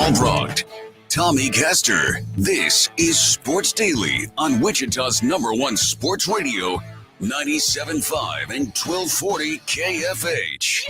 Albracht, Tommy Castor. This is Sports Daily on Wichita's #1 sports radio, 97.5 and 1240 KFH.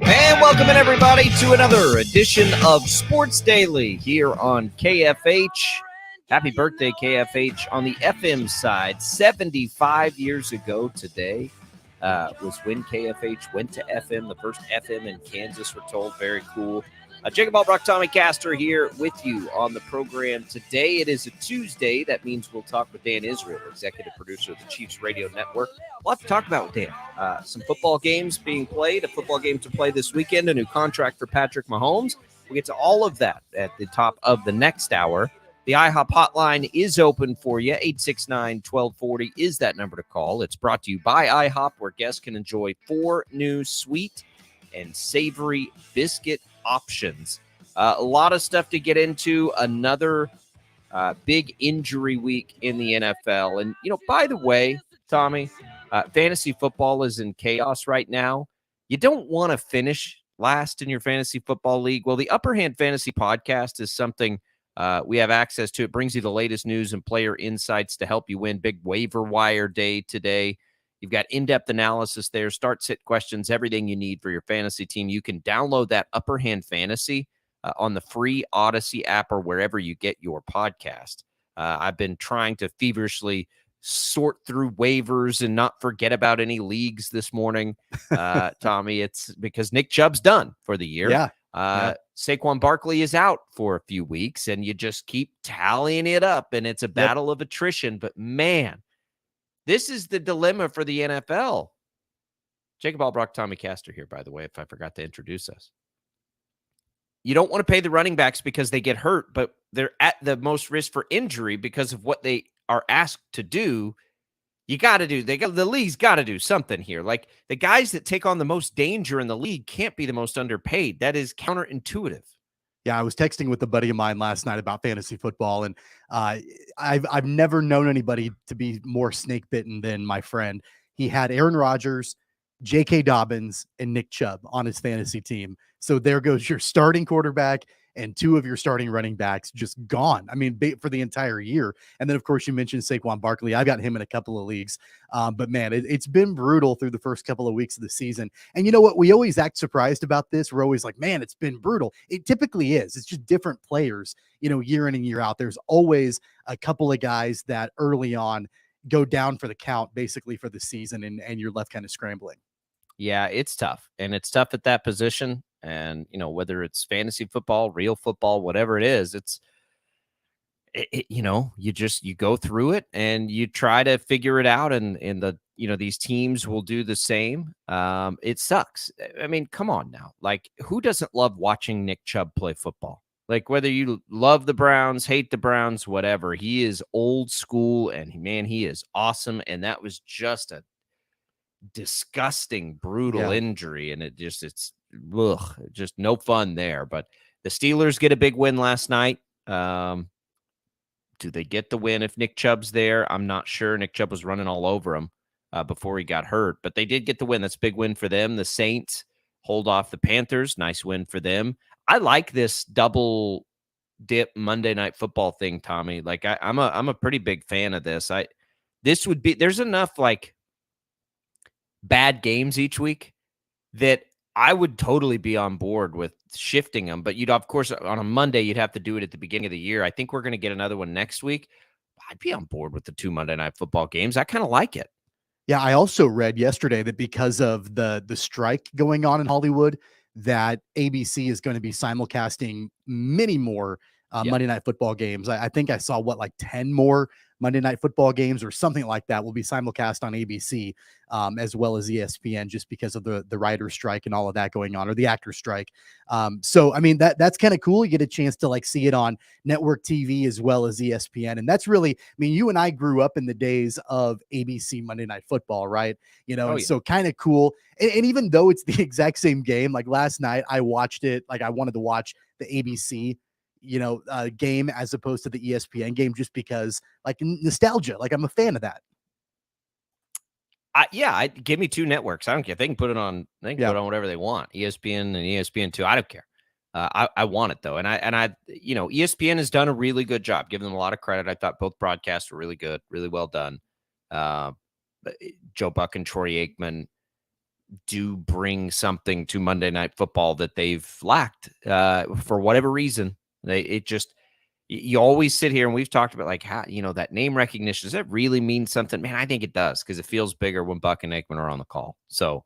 And welcome in, everybody, to another edition of Sports Daily here on KFH. Happy birthday, KFH, on the FM side. 75 years ago today was when KFH went to FM, the first FM in Kansas, we're told. Very cool. Jacob Albracht, Tommy Castor here with you on the program today. It is a Tuesday. That means we'll talk with Dan Israel, executive producer of the Chiefs Radio Network. We'll have to talk about Dan. Some football games being played, a football game to play this weekend, a new contract for Patrick Mahomes. We'll get to all of that at the top of the next hour. The IHOP hotline is open for you. 869-1240 is that number to call. It's brought to you by IHOP, where guests can enjoy 4 new sweet and savory biscuit options. A lot of stuff to get into. Another big injury week in the NFL. And, by the way, Tommy, fantasy football is in chaos right now. You don't want to finish last in your fantasy football league. Well, the Upper Hand Fantasy Podcast is something we have access to. It brings you the latest news and player insights to help you win. Big waiver wire day today. You've got in-depth analysis there, start-sit questions, everything you need for your fantasy team. You can download that Upper Hand Fantasy on the free Odyssey app or wherever you get your podcast. I've been trying to feverishly sort through waivers and not forget about any leagues this morning, Tommy. It's because Nick Chubb's done for the year. Yeah. Saquon Barkley is out for a few weeks, and you just keep tallying it up, and it's a battle of attrition. But, man, this is the dilemma for the NFL. Jacob Albracht, Tommy Castor here, by the way, if I forgot to introduce us. You don't want to pay the running backs because they get hurt, but they're at the most risk for injury because of what they are asked to do. The league's got to do something here. Like, the guys that take on the most danger in the league can't be the most underpaid. That is counterintuitive. Yeah, I was texting with a buddy of mine last night about fantasy football, and I've never known anybody to be more snake bitten than my friend. He had Aaron Rodgers, J.K. Dobbins, and Nick Chubb on his fantasy team. So there goes your starting quarterback and 2 of your starting running backs just gone. I mean, for the entire year. And then, of course, you mentioned Saquon Barkley. I've got him in a couple of leagues. But, man, it's been brutal through the first couple of weeks of the season. And you know what? We always act surprised about this. We're always like, man, it's been brutal. It typically is. It's just different players, year in and year out. There's always a couple of guys that early on go down for the count, basically, for the season, and you're left kind of scrambling. Yeah, it's tough. And it's tough at that position. And, whether it's fantasy football, real football, whatever it is, you go through it and you try to figure it out. And these teams will do the same. It sucks. I mean, come on now. Like, who doesn't love watching Nick Chubb play football? Like, whether you love the Browns, hate the Browns, whatever, he is old school and, man, he is awesome. And that was just a disgusting, brutal injury. And it's no fun there. But the Steelers get a big win last night. Do they get the win if Nick Chubb's there? I'm not sure. Nick Chubb was running all over him before he got hurt, but they did get the win. That's a big win for them. The Saints hold off the Panthers. Nice win for them. I like this double dip Monday Night Football thing, Tommy. Like I'm a pretty big fan of this. There's enough like bad games each week that I would totally be on board with shifting them. But of course, on a Monday, you'd have to do it at the beginning of the year. I think we're going to get another one next week. I'd be on board with the 2 Monday Night Football games. I kind of like it. Yeah, I also read yesterday that because of the strike going on in Hollywood, that ABC is going to be simulcasting many more Monday Night Football games. I think I saw like 10 more Monday Night Football games or something like that will be simulcast on ABC, as well as ESPN, just because of the writer's strike and all of that going on, or the actor's strike. So I mean that's kind of cool. You get a chance to like see it on network TV as well as ESPN, and that's really, I mean, you and I grew up in the days of ABC Monday Night Football, right? So kind of cool. And even though it's the exact same game, like last night I watched it, like I wanted to watch the ABC game as opposed to the ESPN game, just because like nostalgia, like I'm a fan of that. Give me 2 networks. I don't care. They can put it on. They can put on whatever they want. ESPN and ESPN2. I don't care. I want it though, and I ESPN has done a really good job. Give them a lot of credit. I thought both broadcasts were really good, really well done. Joe Buck and Troy Aikman do bring something to Monday Night Football that they've lacked for whatever reason. You always sit here and we've talked about like how, that name recognition, does that really mean something? Man, I think it does, because it feels bigger when Buck and Aikman are on the call. So,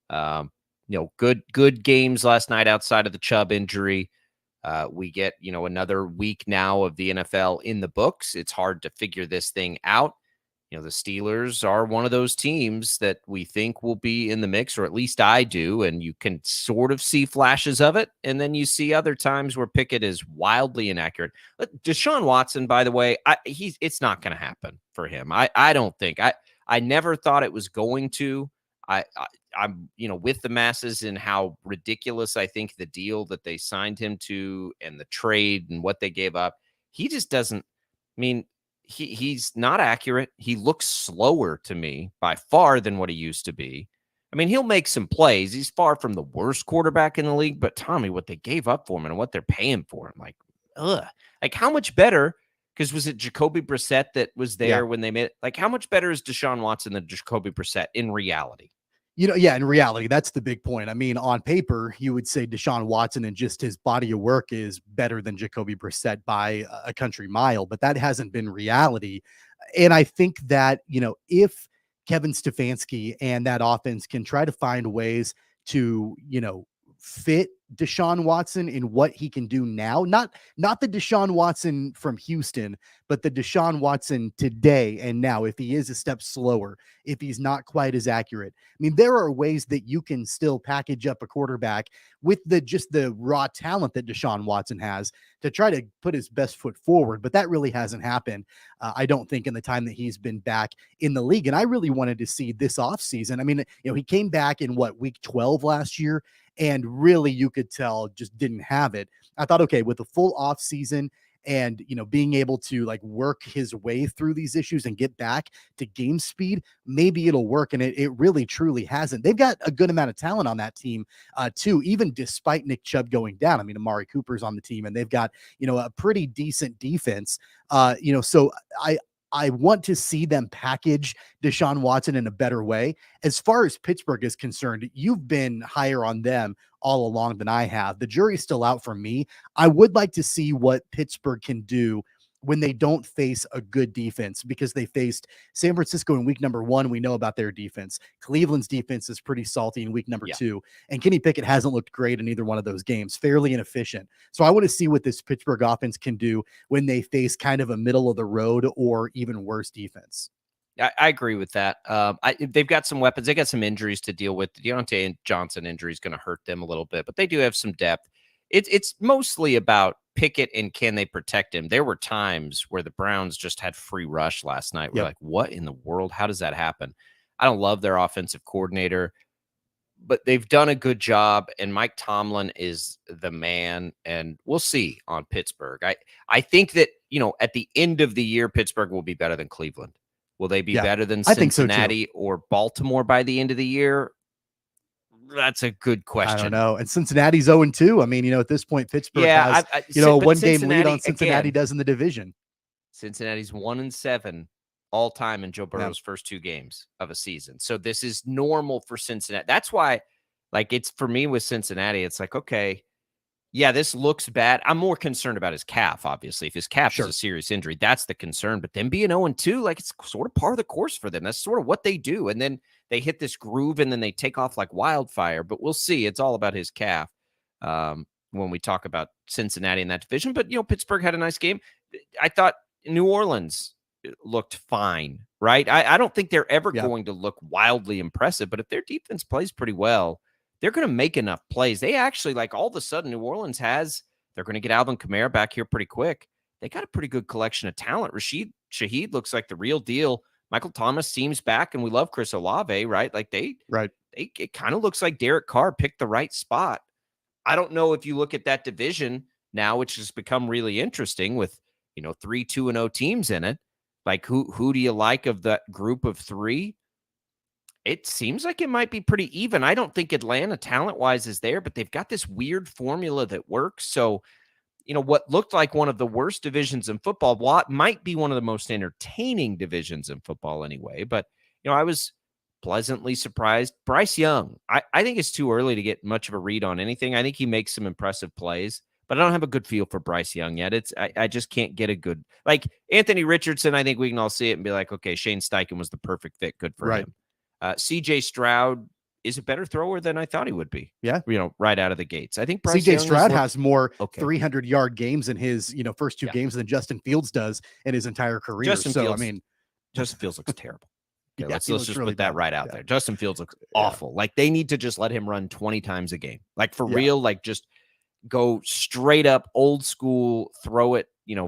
good games last night outside of the Chubb injury. We get, another week now of the NFL in the books. It's hard to figure this thing out. The Steelers are one of those teams that we think will be in the mix, or at least I do, and you can sort of see flashes of it. And then you see other times where Pickett is wildly inaccurate. Deshaun Watson, by the way, it's not going to happen for him. I don't think. I never thought it was going to. I'm with the masses in how ridiculous I think the deal that they signed him to and the trade and what they gave up. He just doesn't. I mean, he's not accurate. He looks slower to me by far than what he used to be. I mean, he'll make some plays. He's far from the worst quarterback in the league, but Tommy, what they gave up for him and what they're paying for him, like how much better? Because was it Jacoby Brissett that was there when they made it? Like, how much better is Deshaun Watson than Jacoby Brissett in reality? In reality, that's the big point. I mean, on paper, you would say Deshaun Watson and just his body of work is better than Jacoby Brissett by a country mile, but that hasn't been reality. And I think that, if Kevin Stefanski and that offense can try to find ways to, fit Deshaun Watson in what he can do now, not the Deshaun Watson from Houston, but the Deshaun Watson today and now, if he is a step slower, if he's not quite as accurate. I mean, there are ways that you can still package up a quarterback with the raw talent that Deshaun Watson has to try to put his best foot forward. But that really hasn't happened, I don't think, in the time that he's been back in the league. And I really wanted to see this offseason. I mean, he came back in week 12 last year, and really you could tell just didn't have it. I thought, okay, with a full off season and, being able to like work his way through these issues and get back to game speed, maybe it'll work. And it really truly hasn't. They've got a good amount of talent on that team too, even despite Nick Chubb going down. I mean, Amari Cooper's on the team, and they've got, a pretty decent defense. So I want to see them package Deshaun Watson in a better way. As far as Pittsburgh is concerned, you've been higher on them all along than I have. The jury's still out for me. I would like to see what Pittsburgh can do when they don't face a good defense, because they faced San Francisco in week number 1. We know about their defense. Cleveland's defense is pretty salty in week number 2. And Kenny Pickett hasn't looked great in either one of those games, fairly inefficient. So I want to see what this Pittsburgh offense can do when they face kind of a middle of the road or even worse defense. I agree with that. They've got some weapons. They got some injuries to deal with. The Deontay Johnson injury is going to hurt them a little bit, but they do have some depth. It's mostly about Pickett and can they protect him. There were times where the Browns just had free rush last night. We're like, what in the world? How does that happen? I don't love their offensive coordinator, but they've done a good job, and Mike Tomlin is the man, and we'll see on Pittsburgh. I think that, at the end of the year, Pittsburgh will be better than Cleveland. Will they be better than Cincinnati or Baltimore by the end of the year? That's a good question. I don't know. And Cincinnati's 0-2. I mean, at this point, Pittsburgh has, a but one-game lead on Cincinnati, Cincinnati again, does in the division. Cincinnati's 1-7 all time in Joe Burrow's first 2 games of a season. So this is normal for Cincinnati. That's why, it's for me with Cincinnati, it's like, okay, yeah, this looks bad. I'm more concerned about his calf, obviously. If his calf is a serious injury, that's the concern. But them being 0-2, it's sort of part of the course for them. That's sort of what they do. And then they hit this groove and then they take off like wildfire. But we'll see. It's all about his calf when we talk about Cincinnati in that division. But, Pittsburgh had a nice game. I thought New Orleans looked fine, right? I don't think they're ever going to look wildly impressive. But if their defense plays pretty well, they're going to make enough plays. They actually, all of a sudden, New Orleans they're going to get Alvin Kamara back here pretty quick. They got a pretty good collection of talent. Rashid Shaheed looks like the real deal. Michael Thomas seems back, and we love Chris Olave, right? It kind of looks like Derek Carr picked the right spot. I don't know if you look at that division now, which has become really interesting with, 3 2-0 teams in it. Who do you like of that group of 3? It seems like it might be pretty even. I don't think Atlanta talent-wise is there, but they've got this weird formula that works. So, what looked like one of the worst divisions in football, might be one of the most entertaining divisions in football anyway. But, I was pleasantly surprised. Bryce Young, I think it's too early to get much of a read on anything. I think he makes some impressive plays, but I don't have a good feel for Bryce Young yet. I just can't get a good – Anthony Richardson, I think we can all see it and be like, okay, Shane Steichen was the perfect fit. Good for him. CJ Stroud is a better thrower than I thought he would be. Yeah. Right out of the gates. I think Bryce CJ Young Stroud has more 300-yard games in his, first 2 games than Justin Fields does in his entire career. Justin Fields looks terrible. Okay, let's just really put that right out there. Justin Fields looks awful. They need to just let him run 20 times a game. For real, just go straight up old school, throw it,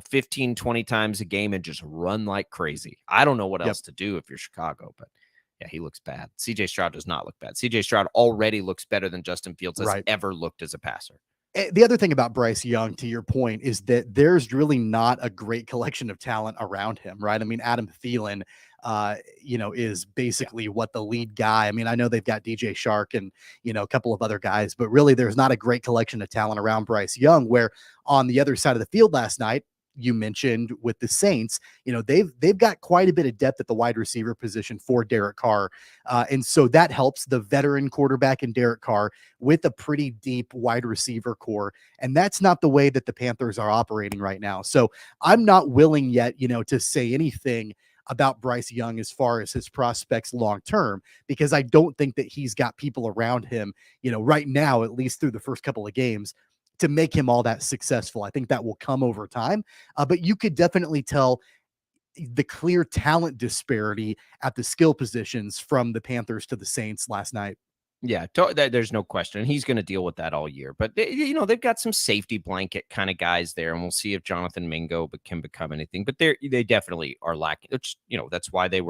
15, 20 times a game and just run like crazy. I don't know what else to do if you're Chicago, but yeah, he looks bad. CJ Stroud does not look bad. CJ Stroud already looks better than Justin Fields has ever looked as a passer. The other thing about Bryce Young, to your point, is that there's really not a great collection of talent around him, right? I mean, Adam Thielen, is basically what the lead guy. I mean, I know they've got DJ Shark and, a couple of other guys, but really there's not a great collection of talent around Bryce Young, where on the other side of the field last night, you mentioned with the Saints, they've got quite a bit of depth at the wide receiver position for Derek Carr. And so that helps the veteran quarterback in Derek Carr with a pretty deep wide receiver core. And that's not the way that the Panthers are operating right now. So I'm not willing yet, to say anything about Bryce Young as far as his prospects long-term, because I don't think that he's got people around him, right now, at least through the first couple of games, to make him all that successful. I think that will come over time. But you could definitely tell the clear talent disparity at the skill positions from the Panthers to the Saints last night. Yeah, there's no question. He's going to deal with that all year. But, they've got some safety blanket kind of guys there, and we'll see if Jonathan Mingo can become anything. But they definitely are lacking. Which, that's why they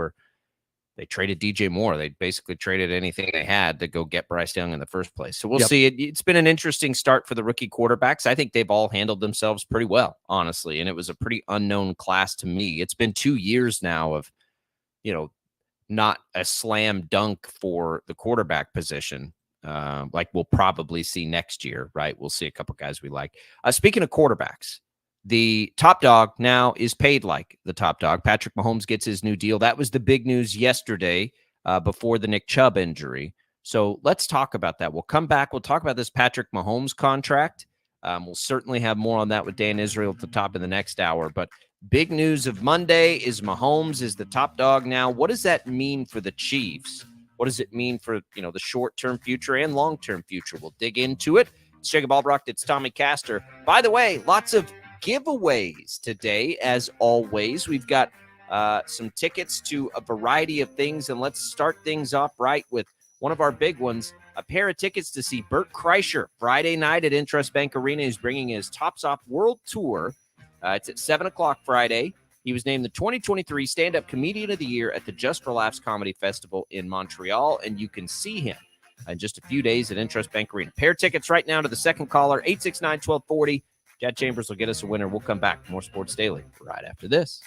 traded DJ Moore. They basically traded anything they had to go get Bryce Young in the first place. So we'll see. It's been an interesting start for the rookie quarterbacks. I think they've all handled themselves pretty well, honestly. And it was a pretty unknown class to me. It's been 2 years now of, not a slam dunk for the quarterback position. Like we'll probably see next year, right? We'll see a couple guys we like. Speaking of quarterbacks, the top dog now is paid like the top dog. Patrick Mahomes gets his new deal. That was the big news yesterday before the Nick Chubb injury. So let's talk about that. We'll come back. We'll talk about this Patrick Mahomes contract. We'll certainly have more on that with Dan Israel at the top of the next hour. But big news of Monday is Mahomes is the top dog now. What does that mean for the Chiefs? What does it mean for, the short-term future and long-term future? We'll dig into it. It's Jacob Albracht. It's Tommy Castor. By the way, lots of giveaways today, as always. We've got some tickets to a variety of things, and let's start things off right with one of our big ones, a pair of tickets to see Bert Kreischer Friday night at Intrust Bank Arena. He's bringing his Tops Off World Tour. It's at 7 o'clock Friday. He was named the 2023 Stand-Up Comedian of the Year at the Just for Laughs Comedy Festival in Montreal, and you can see him in just a few days at Intrust Bank Arena. Pair tickets right now to the second caller, 869-1240. Chad Chambers will get us a winner. We'll come back. More Sports Daily right after this.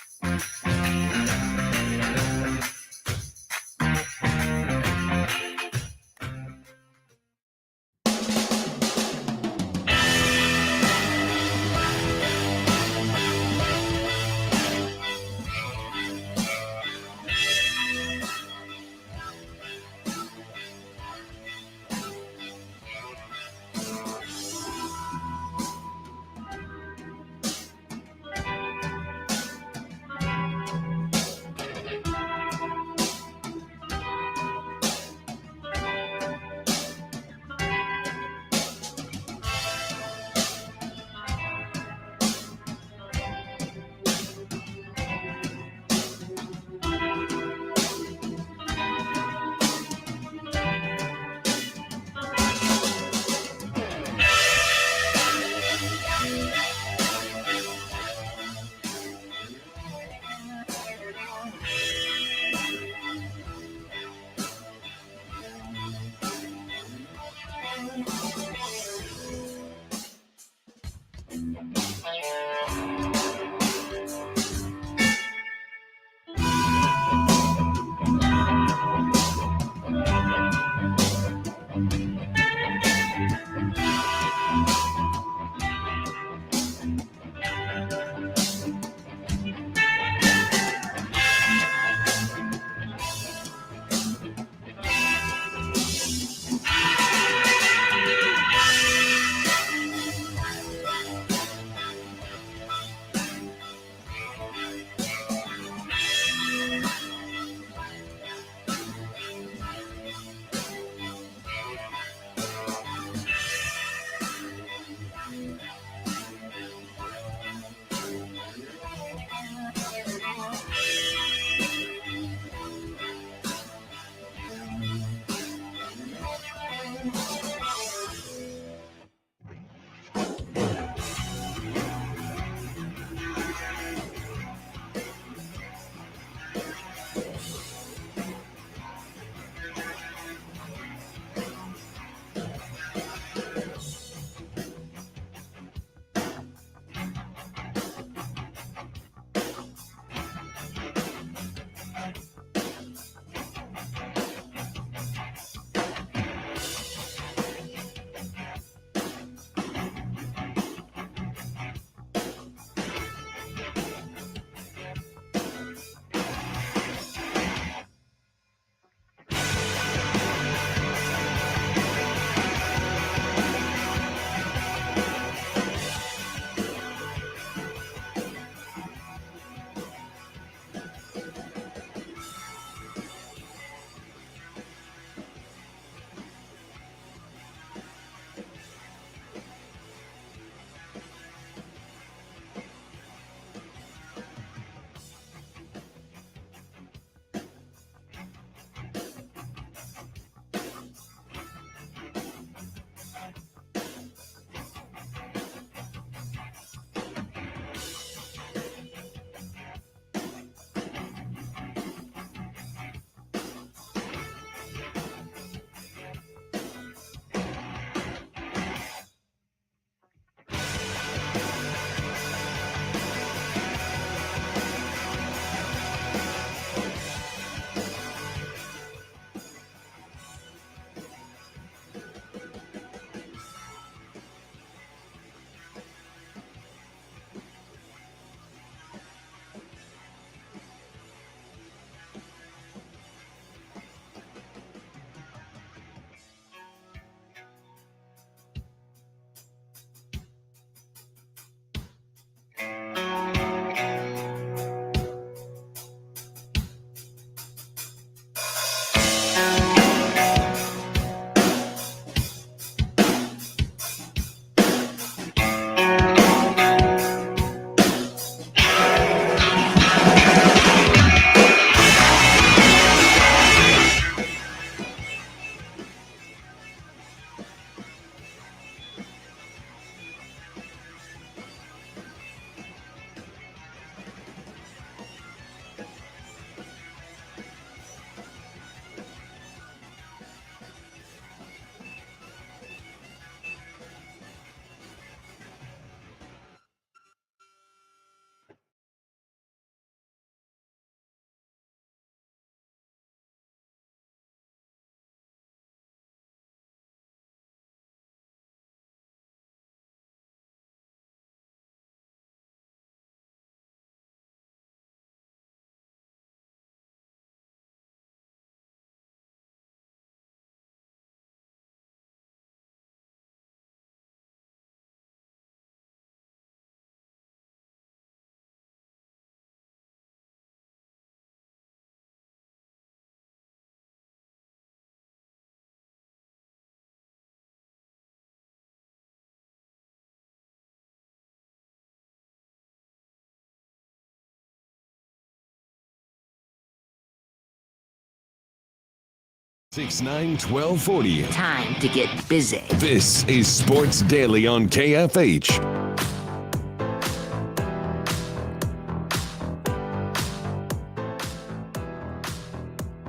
6/9/1240. Time to get busy. This is Sports Daily on KFH.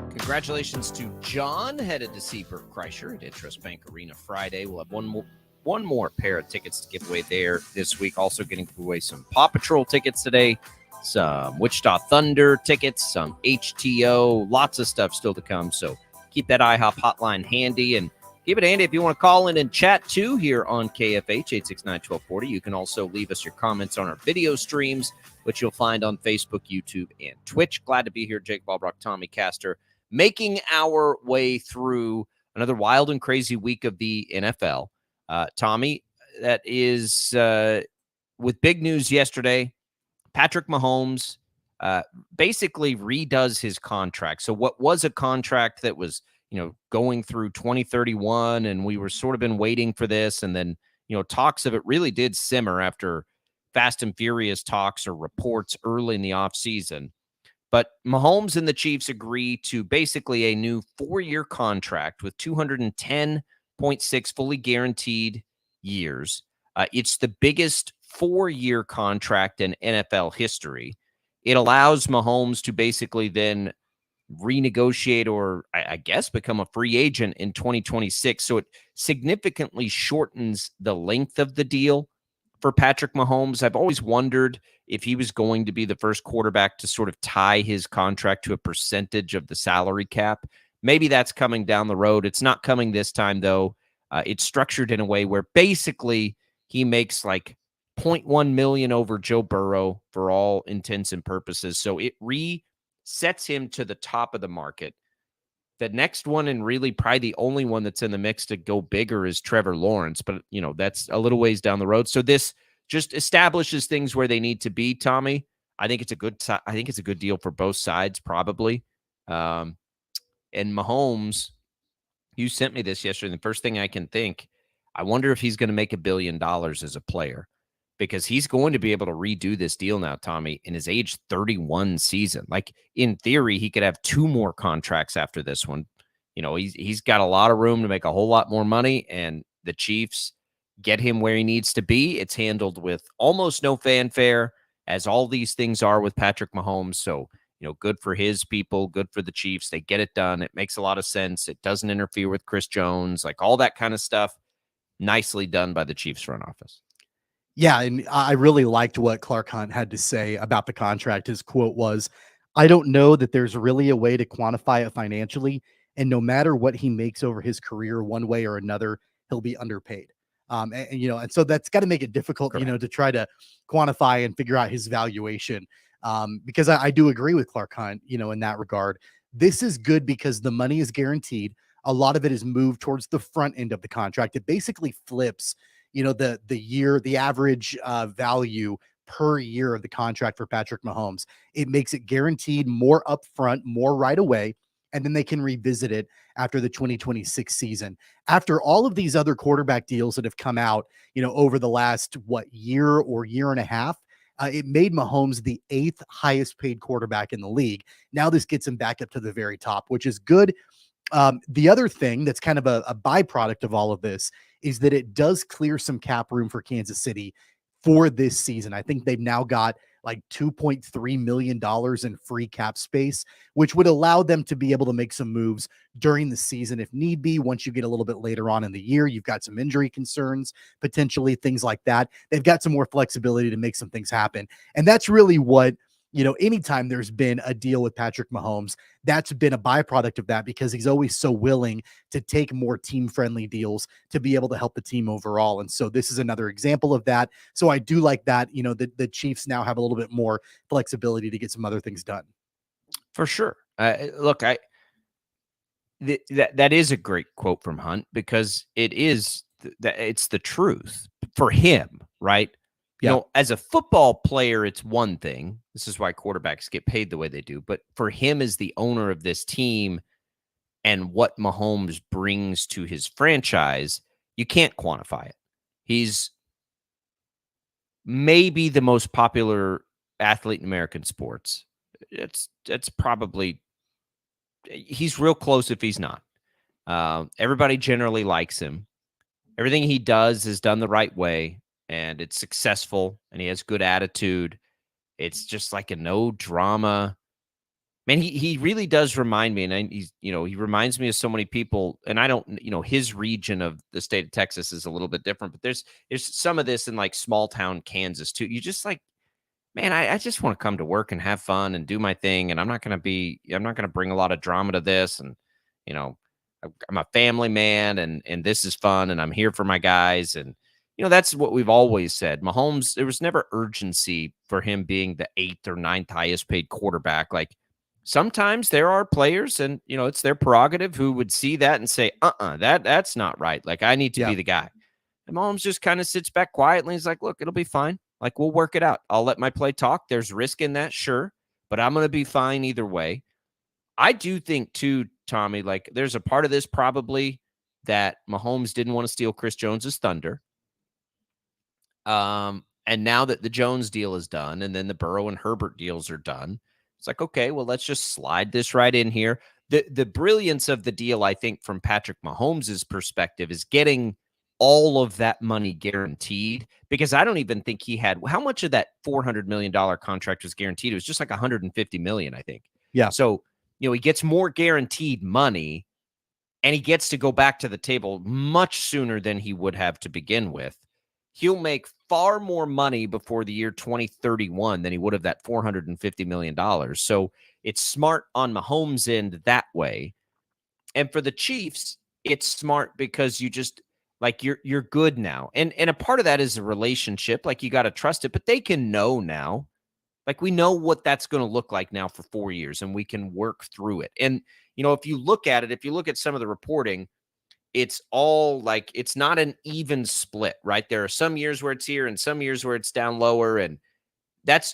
Congratulations to John, headed to Seabrook Kreischer at Interest Bank Arena Friday. We'll have one more pair of tickets to give away there this week. Also getting away some Paw Patrol tickets today, some Wichita Thunder tickets, some HTO, lots of stuff still to come. So keep that IHOP hotline handy. And Keep it handy if you want to call in and chat too here on KFH 869-1240. You can also leave us your comments on our video streams, which you'll find on Facebook, YouTube, and Twitch. Glad to be here, Jake Albracht, Tommy Castor, making our way through another wild and crazy week of the NFL. Tommy, that is with big news yesterday. Patrick Mahomes basically redoes his contract. So what was a contract that was going through 2031, and we were sort of been waiting for this. And then, talks of it really did simmer after fast and furious talks or reports early in the offseason. But Mahomes and the Chiefs agree to basically a new 4-year contract with 210.6 fully guaranteed years. It's the biggest 4-year contract in NFL history. It allows Mahomes to basically then renegotiate or I guess become a free agent in 2026. So it significantly shortens the length of the deal for Patrick Mahomes. I've always wondered if he was going to be the first quarterback to sort of tie his contract to a percentage of the salary cap. Maybe that's coming down the road. It's not coming this time, though. It's structured in a way where basically he makes like 0.1 million over Joe Burrow for all intents and purposes. So it sets him to the top of the market. The next one, and really probably the only one that's in the mix to go bigger, is Trevor Lawrence. But, that's a little ways down the road. So this just establishes things where they need to be, Tommy. I think it's a good deal for both sides, probably. And Mahomes, you sent me this yesterday. And the first thing I can think, I wonder if he's going to make $1 billion as a player, because he's going to be able to redo this deal now, Tommy, in his age 31 season. Like, in theory, he could have 2 more contracts after this one. He's got a lot of room to make a whole lot more money, and the Chiefs get him where he needs to be. It's handled with almost no fanfare, as all these things are with Patrick Mahomes. So, good for his people, good for the Chiefs. They get it done. It makes a lot of sense. It doesn't interfere with Chris Jones, like all that kind of stuff. Nicely done by the Chiefs front office. Yeah, and I really liked what Clark Hunt had to say about the contract. His quote was, "I don't know that there's really a way to quantify it financially, and no matter what he makes over his career, one way or another, he'll be underpaid." And so that's got to make it difficult, Correct. to try to quantify and figure out his valuation. Because I do agree with Clark Hunt, in that regard. This is good because the money is guaranteed. A lot of it is moved towards the front end of the contract. It basically flips the average value per year of the contract for Patrick Mahomes. It makes it guaranteed more upfront, more right away, and then they can revisit it after the 2026 season. After all of these other quarterback deals that have come out, over the last year or year and a half, it made Mahomes the 8th highest paid quarterback in the league. Now this gets him back up to the very top, which is good. The other thing that's kind of a byproduct of all of this is that it does clear some cap room for Kansas City for this season. I think they've now got like $2.3 million in free cap space, which would allow them to be able to make some moves during the season if need be. Once you get a little bit later on in the year, you've got some injury concerns, potentially things like that. They've got some more flexibility to make some things happen. And that's really what, anytime there's been a deal with Patrick Mahomes, that's been a byproduct of that, because he's always so willing to take more team-friendly deals to be able to help the team overall. And so this is another example of that. So I do like that, the Chiefs now have a little bit more flexibility to get some other things done. For sure. Look, that is a great quote from Hunt, because it's the truth for him, right? Yeah. As a football player, it's one thing. This is why quarterbacks get paid the way they do. But for him as the owner of this team and what Mahomes brings to his franchise, you can't quantify it. He's maybe the most popular athlete in American sports. It's probably, he's real close if he's not. Everybody generally likes him. Everything he does is done the right way, and it's successful, and he has good attitude. It's just like a no drama. Man, he really does remind me, and he's, he reminds me of so many people, and I don't, his region of the state of Texas is a little bit different, but there's some of this in like small town Kansas too. You just like, man, I just want to come to work and have fun and do my thing, and I'm not going to bring a lot of drama to this, and, I'm a family man, and this is fun, and I'm here for my guys. And, that's what we've always said. Mahomes, there was never urgency for him being the 8th or 9th highest paid quarterback. Like, sometimes there are players, and, it's their prerogative, who would see that and say, that's not right. Like, I need to be the guy. And Mahomes just kind of sits back quietly. He's like, look, it'll be fine. Like, we'll work it out. I'll let my play talk. There's risk in that, sure, but I'm going to be fine either way. I do think, too, Tommy, like, there's a part of this probably that Mahomes didn't want to steal Chris Jones's thunder. And now that the Jones deal is done, and then the Burrow and Herbert deals are done, it's like, okay, well, let's just slide this right in here. The brilliance of the deal, I think, from Patrick Mahomes' perspective, is getting all of that money guaranteed, because I don't even think he had, how much of that $400 million contract was guaranteed? It was just like $150 million, I think. Yeah. So, he gets more guaranteed money, and he gets to go back to the table much sooner than he would have to begin with. He'll make far more money before the year 2031 than he would have that $450 million. So it's smart on Mahomes' end that way. And for the Chiefs, it's smart because you just, like, you're good now. And a part of that is a relationship. Like, you got to trust it, but they can know now. Like, we know what that's going to look like now for 4 years, and we can work through it. And, if you look at some of the reporting, it's all like, it's not an even split, right? There are some years where it's here and some years where it's down lower. And that's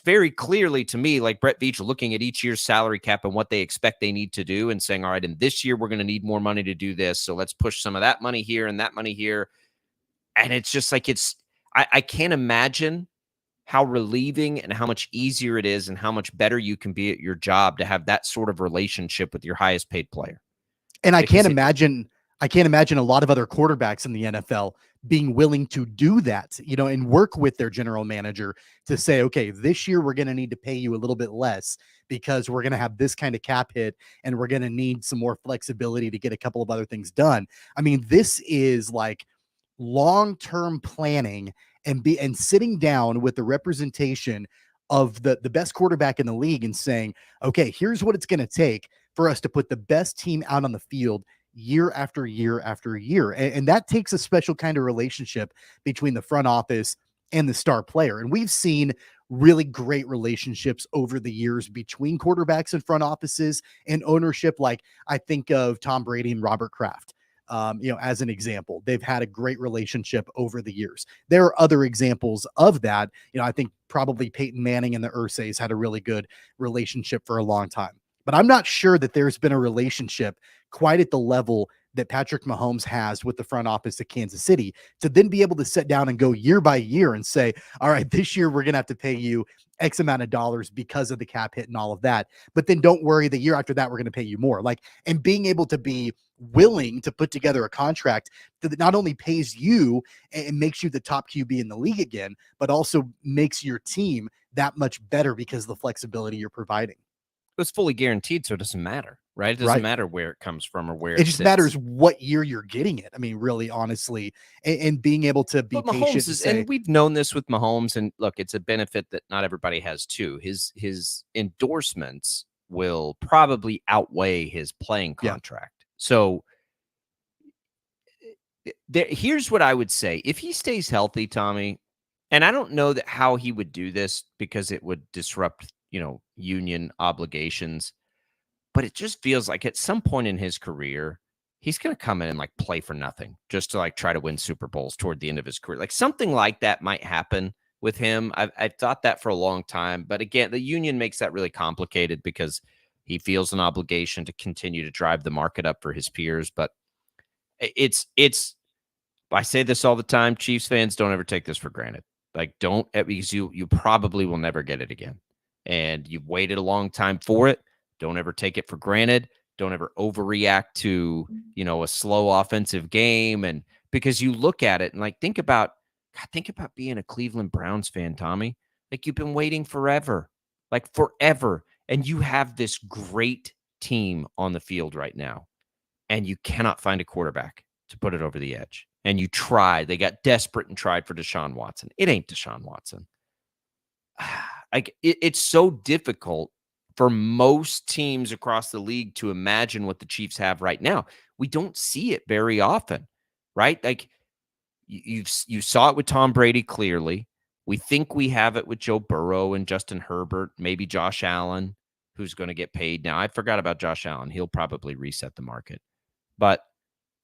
very clearly, to me, like Brett Veach looking at each year's salary cap and what they expect they need to do and saying, all right, and this year we're going to need more money to do this. So let's push some of that money here and that money here. And it's just like, I can't imagine how relieving and how much easier it is and how much better you can be at your job to have that sort of relationship with your highest paid player. And I can't imagine a lot of other quarterbacks in the NFL being willing to do that, and work with their general manager to say, okay, this year we're going to need to pay you a little bit less because we're going to have this kind of cap hit and we're going to need some more flexibility to get a couple of other things done. I mean, this is like long-term planning and sitting down with the representation of the best quarterback in the league and saying, okay, here's what it's going to take for us to put the best team out on the field year after year after year. And that takes a special kind of relationship between the front office and the star player. And we've seen really great relationships over the years between quarterbacks and front offices and ownership. Like, I think of Tom Brady and Robert Kraft. As an example, they've had a great relationship over the years. There are other examples of that. I think probably Peyton Manning and the Ursays had a really good relationship for a long time. But I'm not sure that there's been a relationship quite at the level that Patrick Mahomes has with the front office of Kansas City to then be able to sit down and go year by year and say, all right, this year we're going to have to pay you X amount of dollars because of the cap hit and all of that. But then don't worry, the year after that, we're going to pay you more. Like, and being able to be willing to put together a contract that not only pays you and makes you the top QB in the league again, but also makes your team that much better because of the flexibility you're providing. It's fully guaranteed, so it doesn't matter, right? It doesn't matter where it comes from or where it just sits. matters what year you're getting it. I mean, really, honestly, and being able to be patient. And we've known this with Mahomes, and look, it's a benefit that not everybody has too. His endorsements will probably outweigh his playing contract. Yeah. So here's what I would say. If he stays healthy, Tommy, and I don't know how he would do this because it would disrupt, union obligations, but it just feels like at some point in his career, he's going to come in and like play for nothing just to like try to win Super Bowls toward the end of his career. Like, something like that might happen with him. I've thought that for a long time, but again, the union makes that really complicated because he feels an obligation to continue to drive the market up for his peers. But I say this all the time, Chiefs fans, don't ever take this for granted. Like, don't, because you probably will never get it again. And you've waited a long time for it. Don't ever take it for granted. Don't ever overreact to, a slow offensive game. And because you look at it and like, think about being a Cleveland Browns fan, Tommy. Like, you've been waiting forever, and you have this great team on the field right now, and you cannot find a quarterback to put it over the edge. And you tried. They got desperate and tried for Deshaun Watson. It ain't Deshaun Watson. Like, it's so difficult for most teams across the league to imagine what the Chiefs have right now. We don't see it very often, right? Like you saw it with Tom Brady clearly. We think we have it with Joe Burrow and Justin Herbert, maybe Josh Allen, who's going to get paid now. I forgot about Josh Allen. He'll probably reset the market. But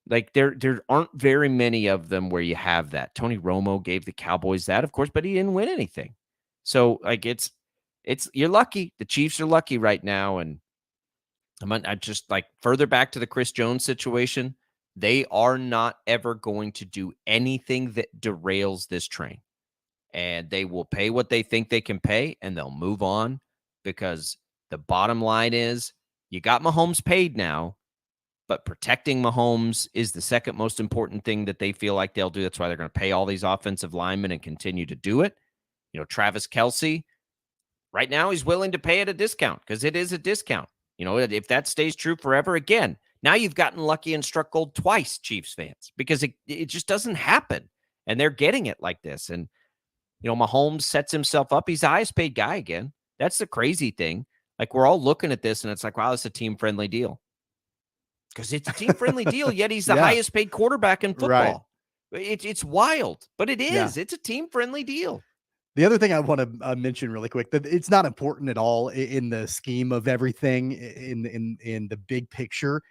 like there aren't very many of them where you have that. Tony Romo gave the Cowboys that, of course, but he didn't win anything. So like it's you're lucky. The Chiefs are lucky right now. And I just like further back to the Chris Jones situation. They are not ever going to do anything that derails this train. And they will pay what they think they can pay, and they'll move on, because the bottom line is you got Mahomes paid now, but protecting Mahomes is the second most important thing that they feel like they'll do. That's why they're going to pay all these offensive linemen and continue to do it. You know, Travis Kelce, right now he's willing to pay at a discount because it is a discount. You know, if that stays true forever, again, now you've gotten lucky and struck gold twice, Chiefs fans, because it just doesn't happen. And they're getting it like this. And, you know, Mahomes sets himself up. He's the highest paid guy again. That's the crazy thing. Like, we're all looking at this and it's like, wow, it's a team-friendly deal. Because it's a team-friendly deal, yet he's the highest paid quarterback in football. Right. It's wild, but it is. Yeah. It's a team-friendly deal. The other thing I want to mention really quick, that it's not important at all in the scheme of everything in the big picture,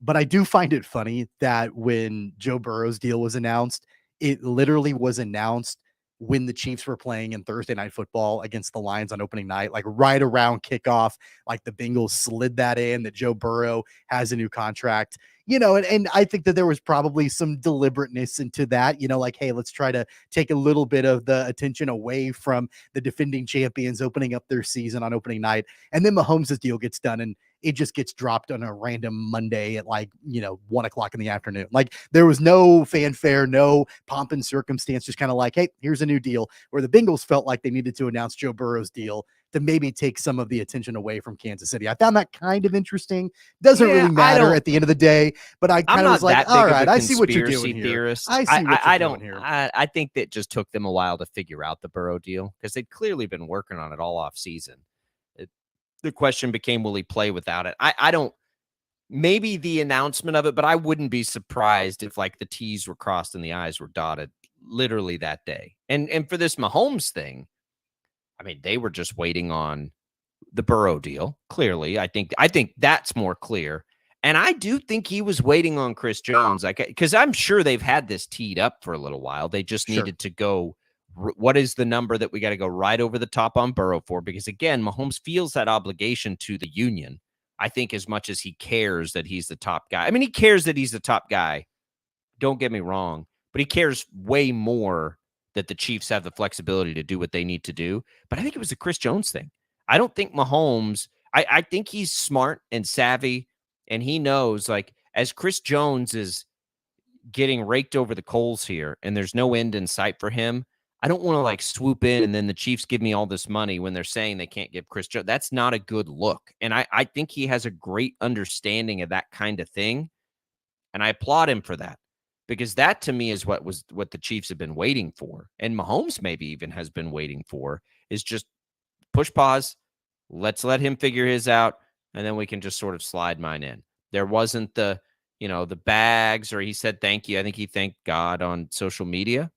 but I do find it funny that when Joe Burrow's deal was announced, it literally was announced when the Chiefs were playing in Thursday Night Football against the Lions on opening night, like right around kickoff, like the Bengals slid that in, that Joe Burrow has a new contract. You know, and I think that there was probably some deliberateness into that, you know, like, hey, let's try to take a little bit of the attention away from the defending champions opening up their season on opening night. And then Mahomes' deal gets done and it just gets dropped on a random Monday at 1:00 in the afternoon. Like, there was no fanfare, no pomp and circumstance, just kind of like, hey, here's a new deal, where the Bengals felt like they needed to announce Joe Burrow's deal to maybe take some of the attention away from Kansas City. I found that kind of interesting. Doesn't really matter at the end of the day, but I kind of was like, all right, I see what you're doing here. I see what you're doing here. I think that just took them a while to figure out the Burrow deal, because they'd clearly been working on it all off season. The question became, will he play without it? I don't, maybe the announcement of it, but I wouldn't be surprised if like the T's were crossed and the I's were dotted literally that day. And for this Mahomes thing, I mean, they were just waiting on the Burrow deal. Clearly, I think that's more clear. And I do think he was waiting on Chris Jones, like, because I'm sure they've had this teed up for a little while. They just needed to go, what is the number that we got to go right over the top on Burrow for? Because again, Mahomes feels that obligation to the union, I think, as much as he cares that he's the top guy. I mean, he cares that he's the top guy. Don't get me wrong, but he cares way more that the Chiefs have the flexibility to do what they need to do. But I think it was the Chris Jones thing. I don't think Mahomes, I think he's smart and savvy, and he knows, like, as Chris Jones is getting raked over the coals here and there's no end in sight for him, I don't want to like swoop in and then the Chiefs give me all this money when they're saying they can't give Chris Jones. That's not a good look. And I think he has a great understanding of that kind of thing. And I applaud him for that, because that to me is what the Chiefs have been waiting for. And Mahomes maybe even has been waiting for, is just push pause. Let's let him figure his out. And then we can just sort of slide mine in. There wasn't the bags, or he said thank you. I think he thanked God on social media.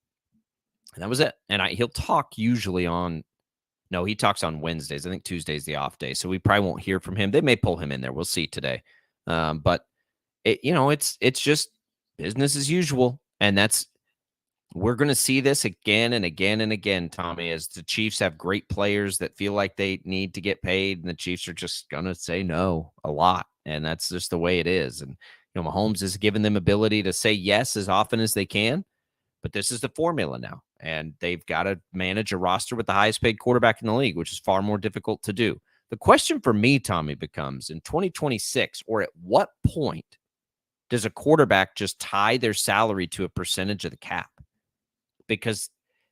And that was it. And he'll talk usually he talks on Wednesdays. I think Tuesday's the off day. So we probably won't hear from him. They may pull him in there. We'll see today. But it's just business as usual. And we're going to see this again and again and again, Tommy, as the Chiefs have great players that feel like they need to get paid, and the Chiefs are just going to say no a lot. And that's just the way it is. And, Mahomes has given them ability to say yes as often as they can. But this is the formula now, and they've got to manage a roster with the highest paid quarterback in the league, which is far more difficult to do. The question for me, Tommy, becomes in 2026, or at what point does a quarterback just tie their salary to a percentage of the cap? Because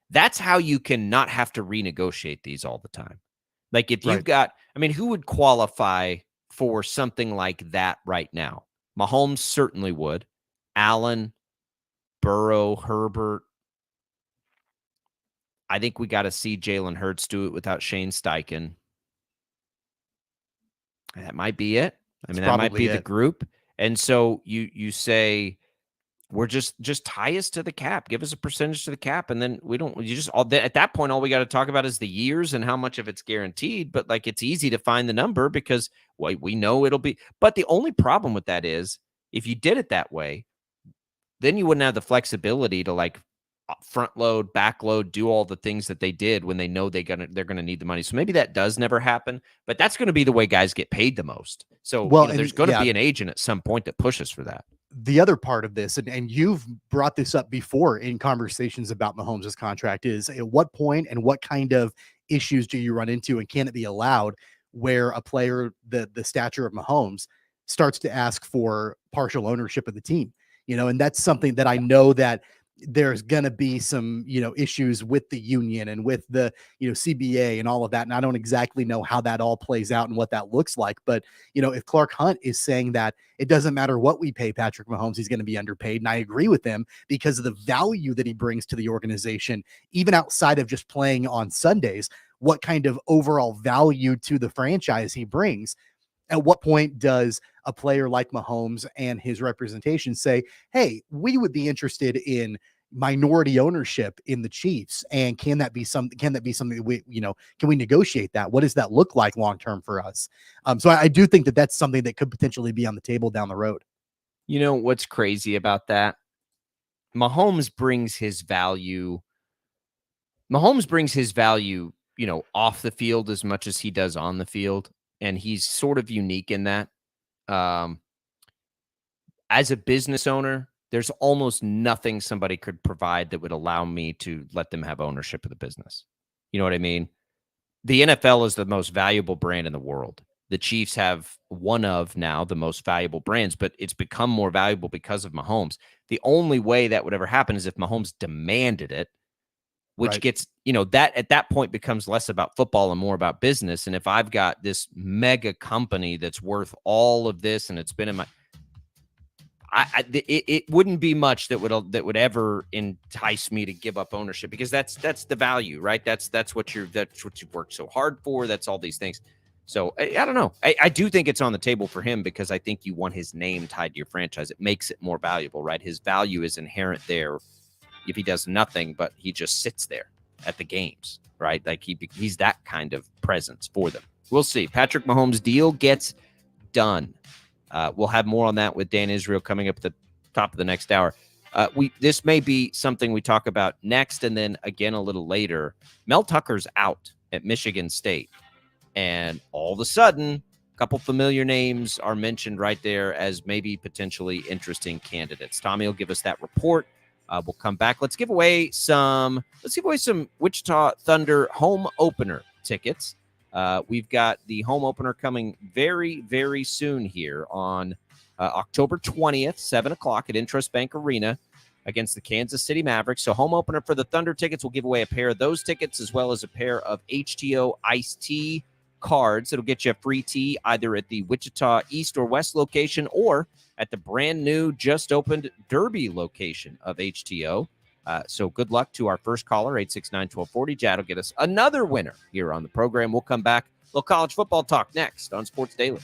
that's how you can not have to renegotiate these all the time. Like, if you've got, I mean, who would qualify for something like that right now? Mahomes certainly would. Allen, Burrow, Herbert. I think we got to see Jalen Hurts do it without Shane Steichen. That might be it. I mean, That's that might probably be the it. group. And so you say, we're just tie us to the cap, give us a percentage to the cap, and then at that point, all we got to talk about is the years and how much of it's guaranteed. But like, it's easy to find the number because we know it'll be. But the only problem with that is if you did it that way, then you wouldn't have the flexibility to like front load, back load, do all the things that they did when they know they're gonna need the money. So maybe that does never happen, but that's going to be the way guys get paid the most. So Well, there's going to be an agent at some point that pushes for that. The other part of this, and you've brought this up before in conversations about Mahomes' contract, is at what point and what kind of issues do you run into, and can it be allowed where a player the stature of Mahomes starts to ask for partial ownership of the team? And that's something that I know that there's going to be some, issues with the union and with the, CBA and all of that. And I don't exactly know how that all plays out and what that looks like. But, if Clark Hunt is saying that it doesn't matter what we pay Patrick Mahomes, he's going to be underpaid. And I agree with him because of the value that he brings to the organization, even outside of just playing on Sundays, what kind of overall value to the franchise he brings. At what point does a player like Mahomes and his representation say, hey, we would be interested in minority ownership in the Chiefs? And can that be something that we, can we negotiate that? What does that look like long-term for us? So I do think that that's something that could potentially be on the table down the road. You know, what's crazy about that? Mahomes brings his value, off the field as much as he does on the field. And he's sort of unique in that. As a business owner, there's almost nothing somebody could provide that would allow me to let them have ownership of the business. You know what I mean? The NFL is the most valuable brand in the world. The Chiefs have one of now the most valuable brands, but it's become more valuable because of Mahomes. The only way that would ever happen is if Mahomes demanded it, which Right. gets, that at that point becomes less about football and more about business. And if I've got this mega company that's worth all of this and it's been in my, it wouldn't be much that would ever entice me to give up ownership, because that's the value, right? That's what you've worked so hard for. That's all these things. So I don't know. I do think it's on the table for him because I think you want his name tied to your franchise. It makes it more valuable, right? His value is inherent there. If he does nothing, but he just sits there at the games, right? Like he's that kind of presence for them. We'll see. Patrick Mahomes' deal gets done. We'll have more on that with Dan Israel coming up at the top of the next hour. This may be something we talk about next, and then again a little later. Mel Tucker's out at Michigan State, and all of a sudden, a couple familiar names are mentioned right there as maybe potentially interesting candidates. Tommy will give us that report. We'll come back. Let's give away some Wichita Thunder home opener tickets. We've got the home opener coming very, very soon here on October 20th, 7:00 at Intrust Bank Arena against the Kansas City Mavericks. So home opener for the Thunder tickets. We'll give away a pair of those tickets as well as a pair of HTO iced tea cards. It'll get you a free tea either at the Wichita East or West location or at the brand new, just opened Derby location of HTO. So good luck to our first caller, 869-1240. Jad will get us another winner here on the program. We'll come back. A little college football talk next on Sports Daily.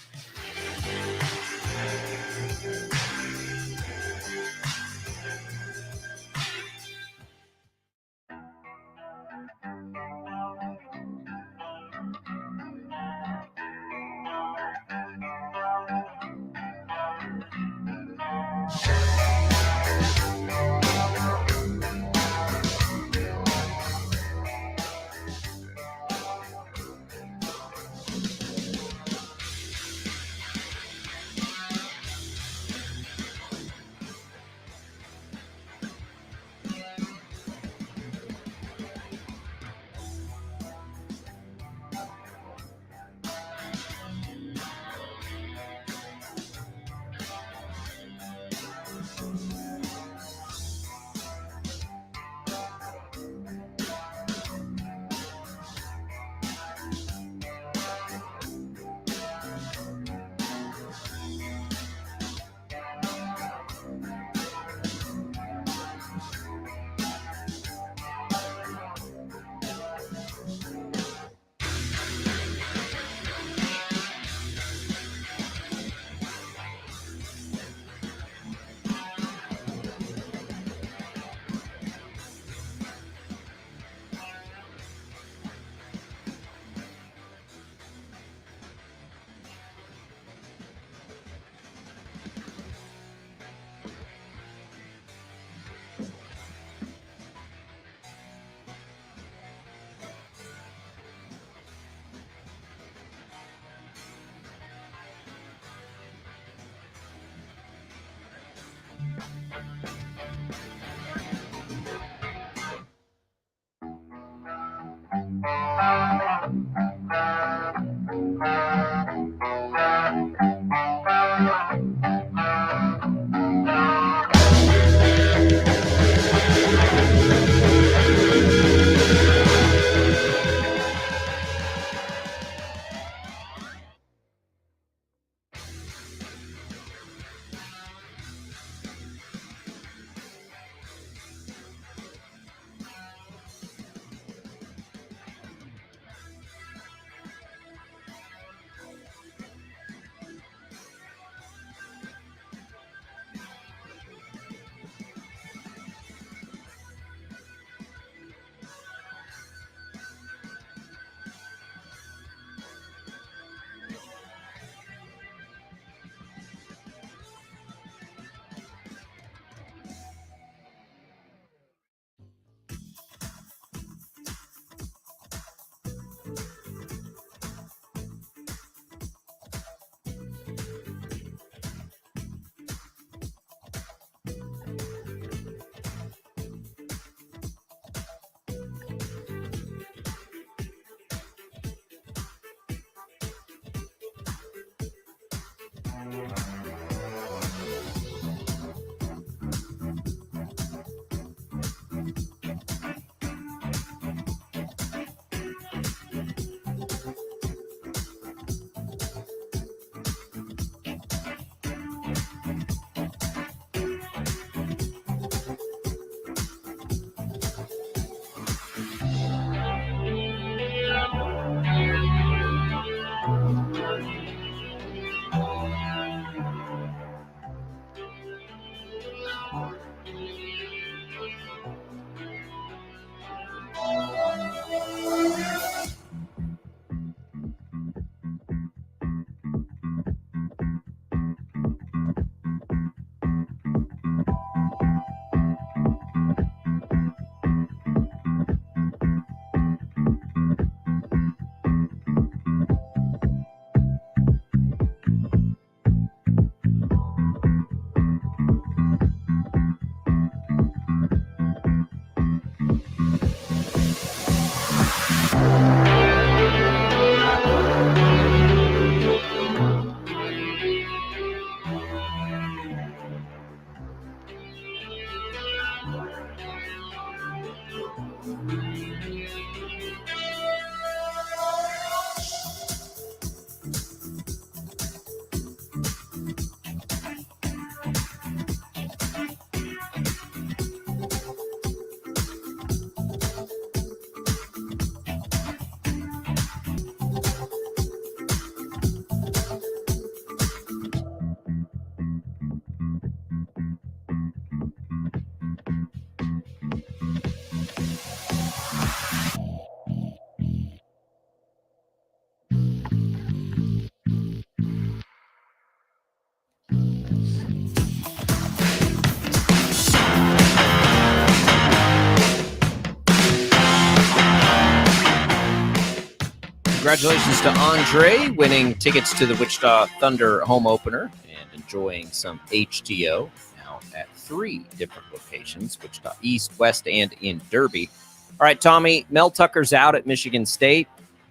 Congratulations to Andre winning tickets to the Wichita Thunder home opener and enjoying some HTO now at 3 different locations, Wichita East, West, and in Derby. All right, Tommy, Mel Tucker's out at Michigan State,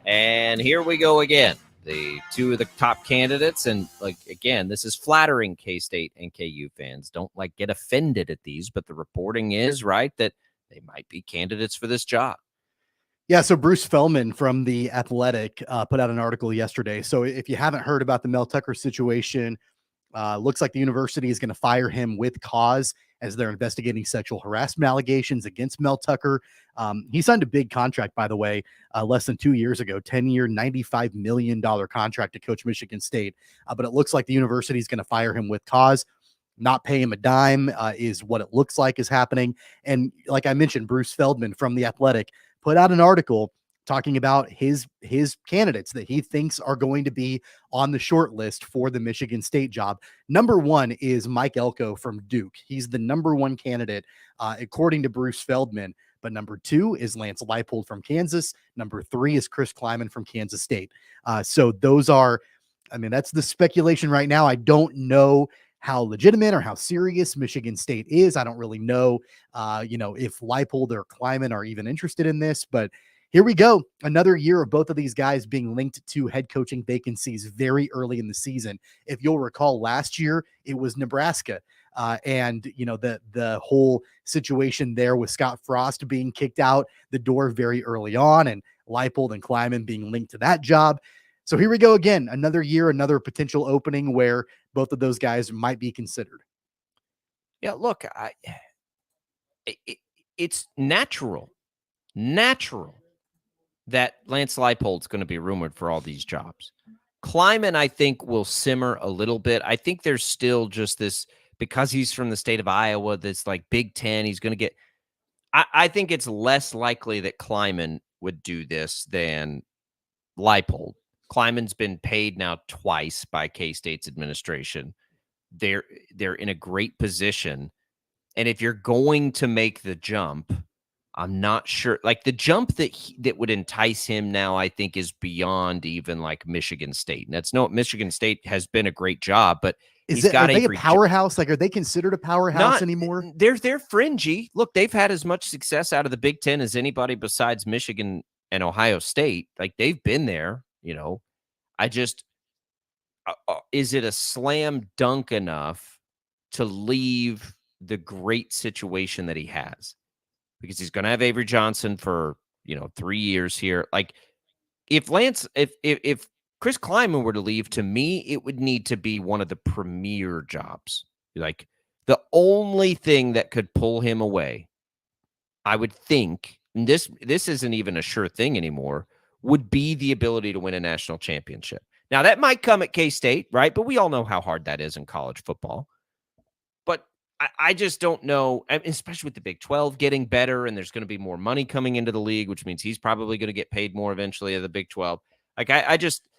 and here we go again. The 2 of the top candidates, and again, this is flattering K-State and KU fans. Don't get offended at these, but the reporting is right that they might be candidates for this job. Yeah, so Bruce Feldman from The Athletic put out an article yesterday. So if you haven't heard about the Mel Tucker situation, looks like the university is going to fire him with cause as they're investigating sexual harassment allegations against Mel Tucker. He signed a big contract, by the way, less than 2 years ago, 10-year, $95 million contract to coach Michigan State. But it looks like the university is going to fire him with cause. Not pay him a dime is what it looks like is happening. And like I mentioned, Bruce Feldman from The Athletic put out an article talking about his candidates that he thinks are going to be on the short list for the Michigan State job. Number 1 is Mike Elko from Duke. He's the number 1 candidate, according to Bruce Feldman. But number 2 is Lance Leipold from Kansas. Number 3 is Chris Kleiman from Kansas State. So those are, that's the speculation right now. I don't know how legitimate or how serious Michigan State is. I don't really know, if Leipold or Kleiman are even interested in this, but here we go. Another year of both of these guys being linked to head coaching vacancies very early in the season. If you'll recall, last year it was Nebraska. And the whole situation there with Scott Frost being kicked out the door very early on, and Leipold and Kleiman being linked to that job. So here we go again, another year, another potential opening where both of those guys might be considered. Yeah, look, it's natural that Lance Leipold's going to be rumored for all these jobs. Kleiman, I think, will simmer a little bit. I think there's still just this, because he's from the state of Iowa, this Big Ten, he's going to get, I think it's less likely that Kleiman would do this than Leipold. Kleiman's been paid now twice by K-State's administration. They're in a great position. And if you're going to make the jump, I'm not sure. The jump that would entice him now, I think, is beyond even Michigan State. And Michigan State has been a great job, but are they a powerhouse? Are they considered a powerhouse anymore? They're fringy. Look, they've had as much success out of the Big Ten as anybody besides Michigan and Ohio State. They've been there. is it a slam dunk enough to leave the great situation that he has? Because he's going to have Avery Johnson for, 3 years here. Like, if Chris Kleiman were to leave, to me, it would need to be one of the premier jobs. Like, the only thing that could pull him away, I would think, and this isn't even a sure thing anymore, would be the ability to win a national championship. Now, that might come at K-State, right? But we all know how hard that is in college football. But I just don't know, especially with the Big 12 getting better, and there's going to be more money coming into the league, which means he's probably going to get paid more eventually of the Big 12. Like, I just,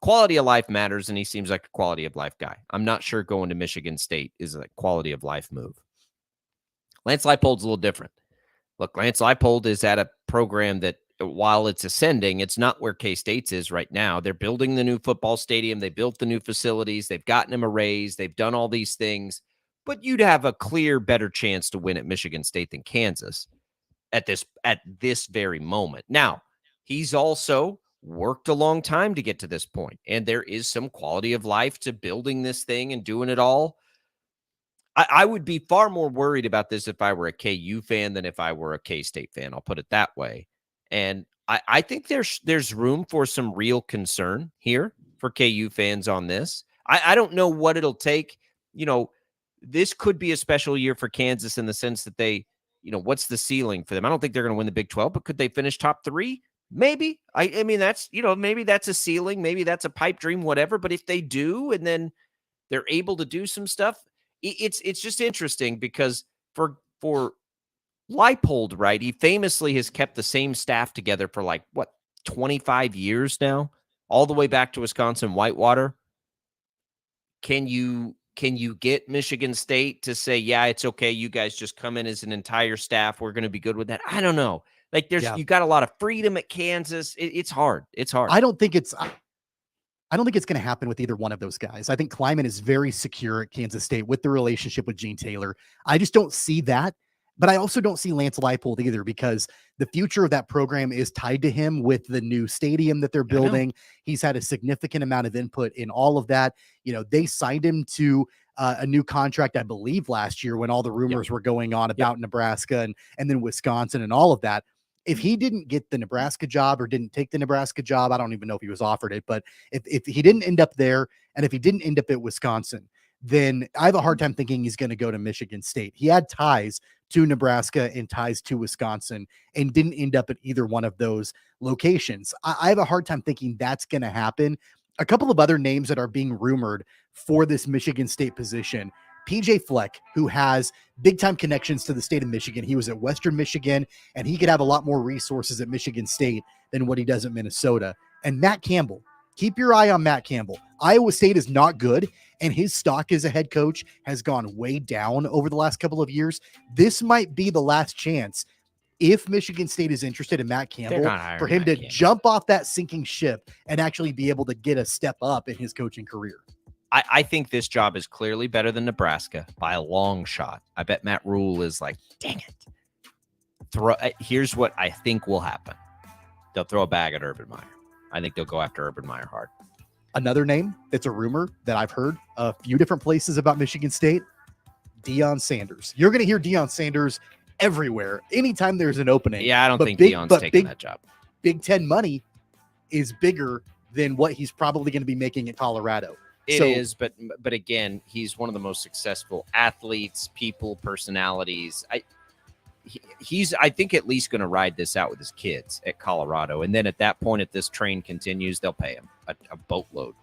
quality of life matters, and he seems like a quality of life guy. I'm not sure going to Michigan State is a quality of life move. Lance Leipold's a little different. Look, Lance Leipold is at a program that, while it's ascending, it's not where K-State's is right now. They're building the new football stadium. They built the new facilities. They've gotten him a raise. They've done all these things. But you'd have a clear, better chance to win at Michigan State than Kansas at this very moment. Now, he's also worked a long time to get to this point, and there is some quality of life to building this thing and doing it all. I would be far more worried about this if I were a KU fan than if I were a K-State fan. I'll put it that way. And I think there's room for some real concern here for KU fans on this. I don't know what it'll take. This could be a special year for Kansas in the sense that they, what's the ceiling for them? I don't think they're going to win the Big 12, but could they finish top 3? Maybe. I mean, that's, maybe that's a ceiling. Maybe that's a pipe dream, whatever. But if they do, and then they're able to do some stuff, it's just interesting because for Leipold, right? He famously has kept the same staff together for 25 years now, all the way back to Wisconsin Whitewater. Can you get Michigan State to say, yeah, it's okay, you guys just come in as an entire staff, we're going to be good with that? I don't know. You got a lot of freedom at Kansas. It's hard. It's hard. I don't think it's going to happen with either one of those guys. I think Kleiman is very secure at Kansas State with the relationship with Gene Taylor. I just don't see that. But I also don't see Lance Leipold either, because the future of that program is tied to him with the new stadium that they're building. He's had a significant amount of input in all of that. They signed him to a new contract, I believe, last year when all the rumors were going on about Nebraska and then Wisconsin and all of that. If he didn't get the Nebraska job or didn't take the Nebraska job, I don't even know if he was offered it, but if he didn't end up there, and if he didn't end up at Wisconsin, then I have a hard time thinking he's going to go to Michigan State. He had ties to Nebraska and ties to Wisconsin and didn't end up at either one of those locations. I have a hard time thinking that's going to happen. A couple of other names that are being rumored for this Michigan State position: PJ Fleck, who has big time connections to the state of Michigan. He was at Western Michigan, and he could have a lot more resources at Michigan State than what he does at Minnesota. And Matt Campbell. Keep your eye on Matt Campbell. Iowa State is not good, and his stock as a head coach has gone way down over the last couple of years. This might be the last chance, if Michigan State is interested in Matt Campbell, for him to jump off that sinking ship and actually be able to get a step up in his coaching career. I think this job is clearly better than Nebraska by a long shot. I bet Matt Rule is like, dang it. Here's what I think will happen. They'll throw a bag at Urban Meyer. I think they'll go after Urban Meyer hard. Another name that's a rumor that I've heard a few different places about Michigan State: Deion Sanders. You're going to hear Deion Sanders everywhere anytime there's an opening. Yeah, I don't think Deion's taking that job. Big Ten money is bigger than what he's probably going to be making in Colorado. It is, but again, he's one of the most successful athletes, people, personalities. He's, I think, at least going to ride this out with his kids at Colorado. And then at that point, if this train continues, they'll pay him a boatload.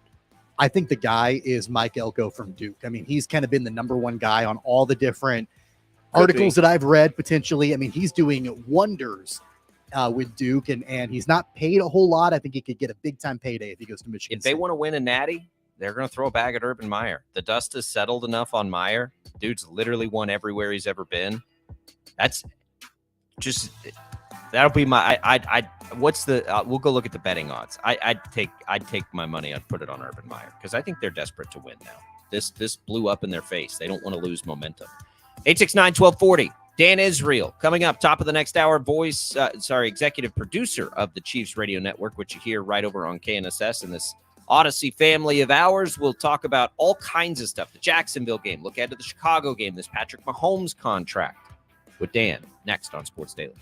I think the guy is Mike Elko from Duke. I mean, he's kind of been the number one guy on all the different articles that I've read, potentially. I mean, he's doing wonders with Duke, and he's not paid a whole lot. I think he could get a big-time payday if he goes to Michigan State. If they want to win a natty, they're going to throw a bag at Urban Meyer. The dust has settled enough on Meyer. Dude's literally won everywhere he's ever been. That's just, that'll be my, what's the, we'll go look at the betting odds. I'd take my money. I'd put it on Urban Meyer because I think they're desperate to win now. This blew up in their face. They don't want to lose momentum. 869-1240. Dan Israel coming up top of the next hour. Executive producer of the Chiefs Radio Network, which you hear right over on KNSS in this Odyssey family of ours. We'll talk about all kinds of stuff. The Jacksonville game. Look ahead to the Chicago game. This Patrick Mahomes contract with Dan next on Sports Daily.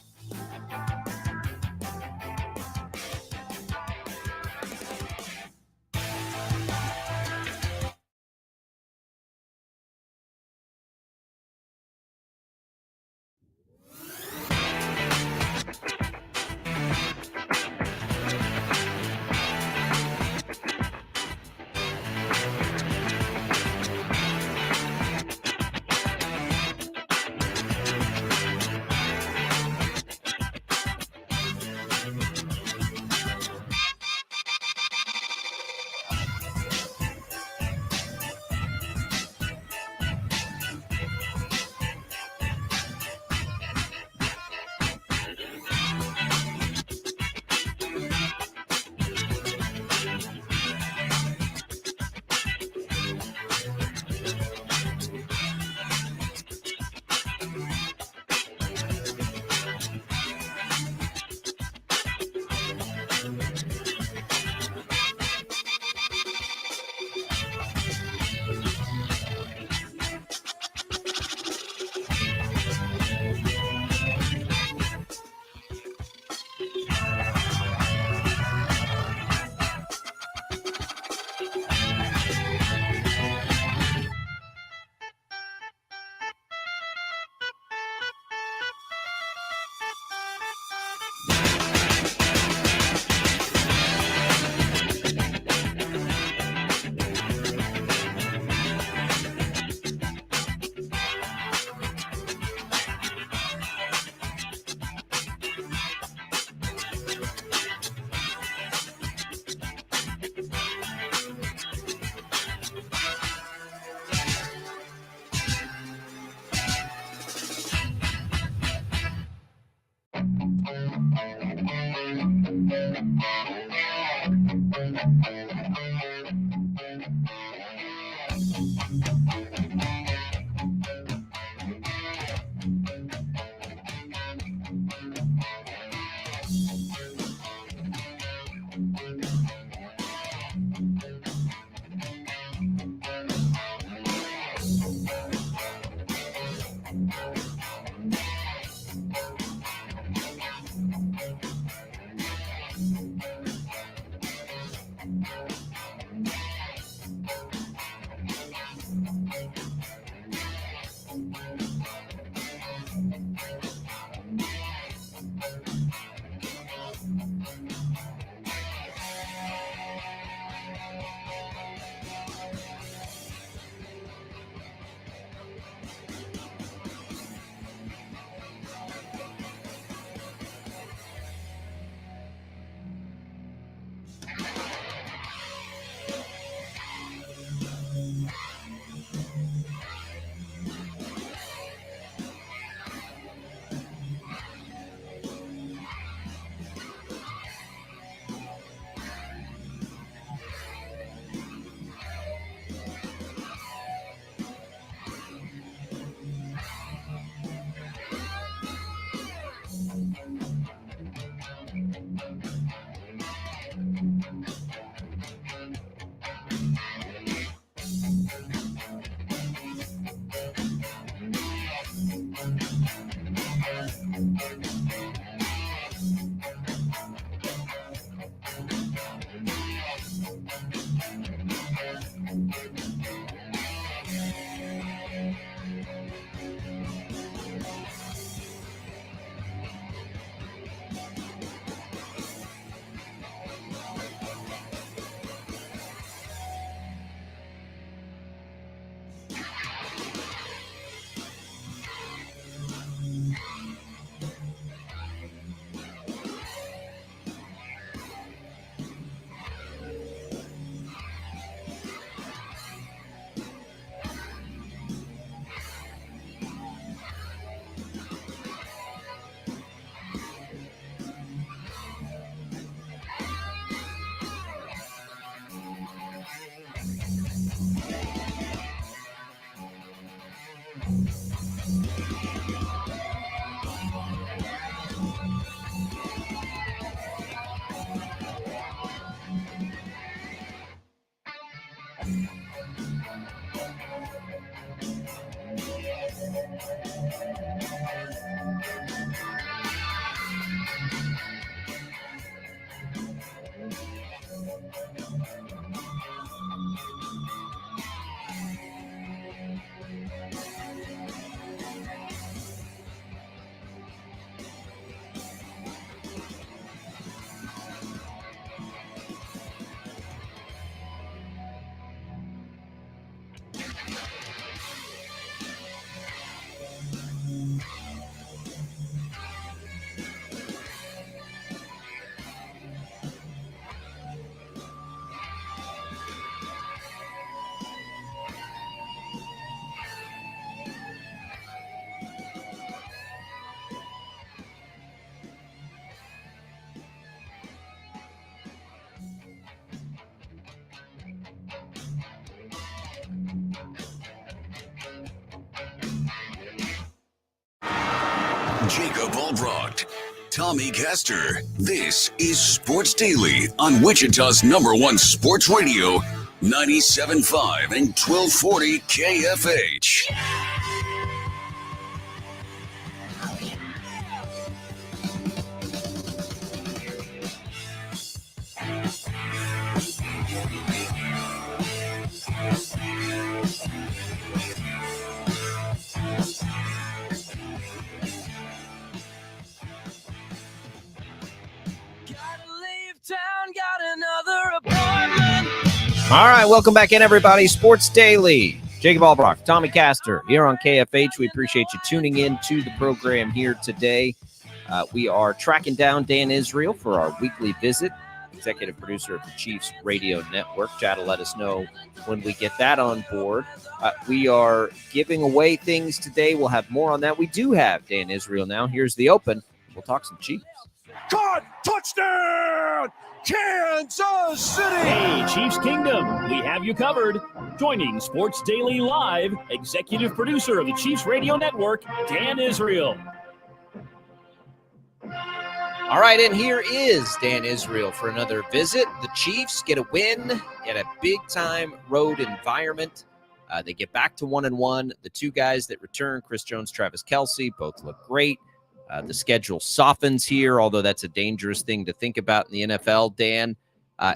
Jacob Albracht, Tommy Castor. This is Sports Daily on Wichita's #1 sports radio, 97.5 and 1240 KFH. All right, welcome back in, everybody. Sports Daily. Jacob Albracht, Tommy Castor here on KFH. We appreciate you tuning in to the program here today. We are tracking down Dan Israel for our weekly visit, executive producer of the Chiefs Radio Network. Chad will let us know when we get that on board. We are giving away things today. We'll have more on that. We do have Dan Israel now. Here's the open. We'll talk some Chiefs. Caught! Touchdown! Kansas City! Hey, Chiefs Kingdom, we have you covered. Joining Sports Daily Live, executive producer of the Chiefs Radio Network, Dan Israel. All right, and here is Dan Israel for another visit. The Chiefs get a win at a big-time road environment. They get back to 1-1. The two guys that return, Chris Jones, Travis Kelce, both look great. The schedule softens here, although that's a dangerous thing to think about in the NFL, Dan.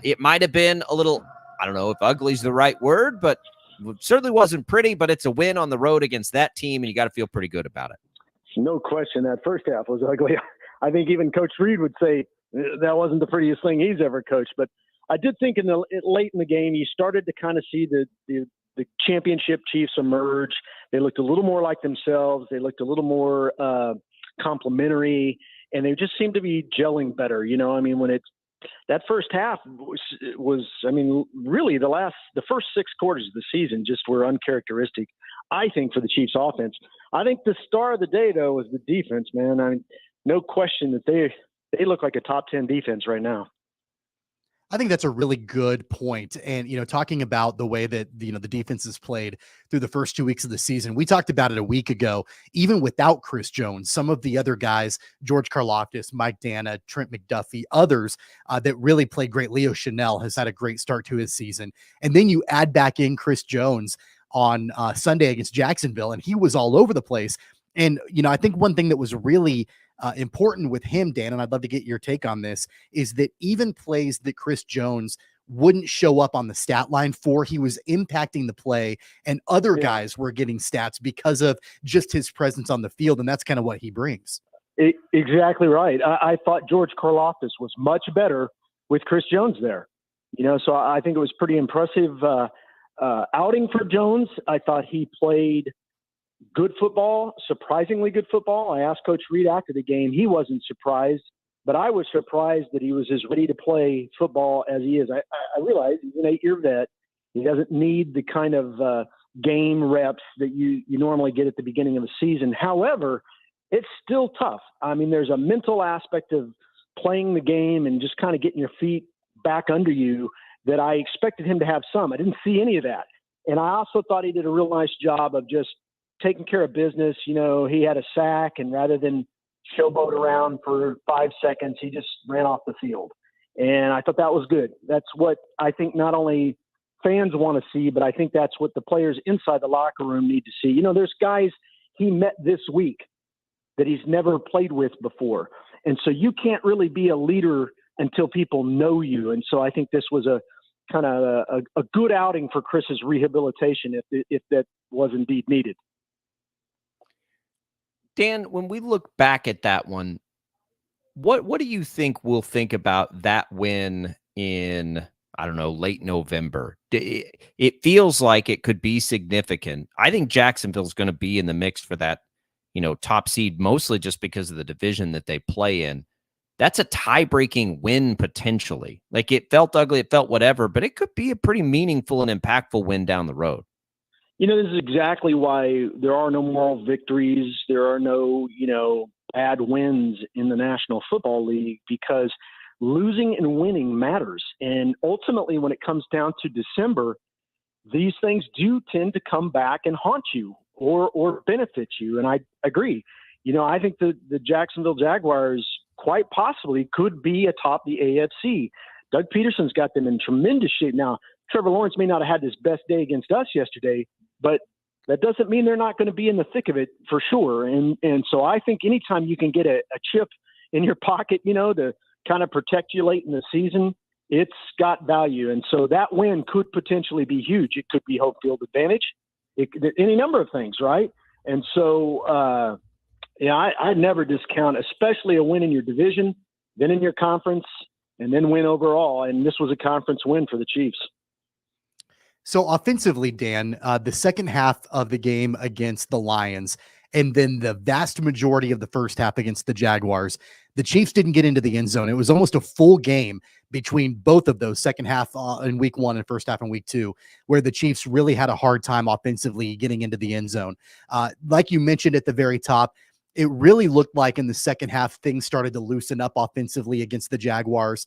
It might have been a little, I don't know if ugly is the right word, but it certainly wasn't pretty, but it's a win on the road against that team, and you got to feel pretty good about it. No question that first half was ugly. I think even Coach Reed would say that wasn't the prettiest thing he's ever coached. But I did think late in the game, you started to kind of see the championship Chiefs emerge. They looked a little more like themselves. They looked a little more complimentary, and they just seemed to be gelling better. You know, I mean, when that first half was, I mean, really the first 6 quarters of the season just were uncharacteristic, I think, for the Chiefs offense. I think the star of the day, though, was the defense, man. I mean, no question that they look like a top 10 defense right now. I think that's a really good point. And, talking about the way that, the defense has played through the first 2 weeks of the season, we talked about it a week ago, even without Chris Jones, some of the other guys, George Karlaftis, Mike Dana, Trent McDuffie, others that really played great. Leo Chanel has had a great start to his season. And then you add back in Chris Jones on Sunday against Jacksonville, and he was all over the place. And, I think one thing that was really important with him, Dan, and I'd love to get your take on this, is that even plays that Chris Jones wouldn't show up on the stat line for, he was impacting the play, and other guys were getting stats because of just his presence on the field, and that's kind of what he brings. Exactly right. I thought George Karlaftis was much better with Chris Jones there. So I think it was pretty impressive outing for Jones. I thought he played good football, surprisingly good football. I asked Coach Reed after the game. He wasn't surprised, but I was surprised that he was as ready to play football as he is. I realize he's an 8-year vet. He doesn't need the kind of game reps that you normally get at the beginning of a season. However, it's still tough. I mean, there's a mental aspect of playing the game and just kind of getting your feet back under you that I expected him to have some. I didn't see any of that. And I also thought he did a real nice job of just taking care of business. He had a sack, and rather than showboat around for 5 seconds, he just ran off the field. And I thought that was good. That's what I think not only fans want to see, but I think that's what the players inside the locker room need to see. You know, there's guys he met this week that he's never played with before. And so you can't really be a leader until people know you. And so I think this was a kind of a good outing for Chris's rehabilitation if that was indeed needed. Dan, when we look back at that one, what do you think we'll think about that win in, I don't know, late November? It feels like it could be significant. I think Jacksonville's going to be in the mix for that, top seed, mostly just because of the division that they play in. That's a tie-breaking win potentially. Like, it felt ugly, it felt whatever, but it could be a pretty meaningful and impactful win down the road. This is exactly why there are no moral victories. There are no, bad wins in the National Football League, because losing and winning matters. And ultimately, when it comes down to December, these things do tend to come back and haunt you or benefit you. And I agree. I think the Jacksonville Jaguars quite possibly could be atop the AFC. Doug Peterson's got them in tremendous shape. Now, Trevor Lawrence may not have had his best day against us yesterday, but that doesn't mean they're not going to be in the thick of it for sure. And so I think anytime you can get a chip in your pocket, to kind of protect you late in the season, it's got value. And so that win could potentially be huge. It could be home field advantage. Any number of things, right? And so, I'd never discount, especially a win in your division, then in your conference, and then win overall. And this was a conference win for the Chiefs. So offensively, Dan, the second half of the game against the Lions, and then the vast majority of the first half against the Jaguars, the Chiefs didn't get into the end zone. It was almost a full game between both of those, second half in week 1 and first half in week 2, where the Chiefs really had a hard time offensively getting into the end zone. Like you mentioned at the very top, it really looked like in the second half, things started to loosen up offensively against the Jaguars.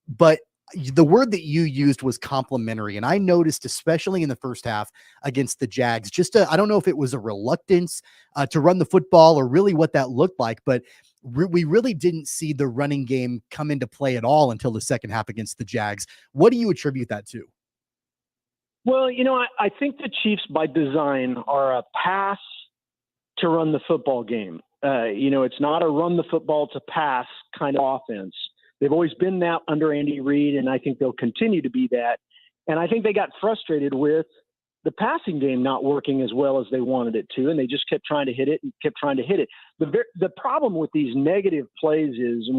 But the word that you used was complementary. And I noticed, especially in the first half against the Jags, I don't know if it was a reluctance to run the football or really what that looked like, but we really didn't see the running game come into play at all until the second half against the Jags. What do you attribute that to? Well, I think the Chiefs by design are a pass to run the football game. It's not a run the football to pass kind of offense. They've always been that under Andy Reid, and I think they'll continue to be that. And I think they got frustrated with the passing game not working as well as they wanted it to, and they just kept trying to hit it and kept trying to hit it. The problem with these negative plays is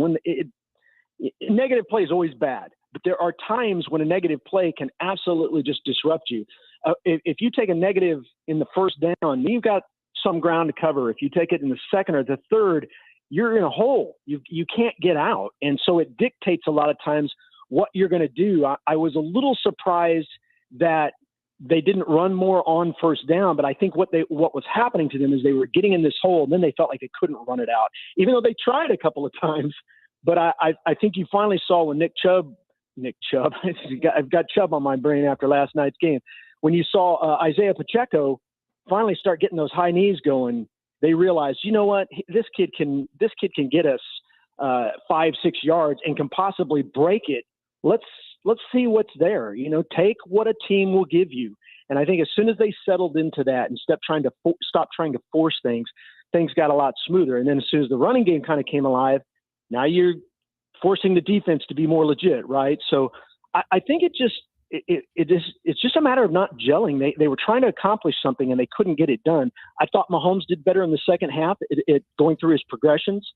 negative play is always bad, but there are times when a negative play can absolutely just disrupt you. If you take a negative in the first down, you've got some ground to cover. If you take it in the second or the third, you're in a hole. You can't get out. And so it dictates a lot of times what you're going to do. I was a little surprised that they didn't run more on first down, but I think what was happening to them is they were getting in this hole, and then they felt like they couldn't run it out, even though they tried a couple of times. But I think you finally saw when Nick Chubb, I've got Chubb on my brain after last night's game. When you saw Isaiah Pacheco finally start getting those high knees going, they realized, you know what, this kid can get us 5-6 yards and can possibly break it. Let's see what's there. Take what a team will give you. And I think as soon as they settled into that and stop trying to force things got a lot smoother. And then as soon as the running game kind of came alive, now you're forcing the defense to be more legit, right? So I think it's just a matter of not gelling. They were trying to accomplish something and they couldn't get it done. I thought Mahomes did better in the second half going through his progressions.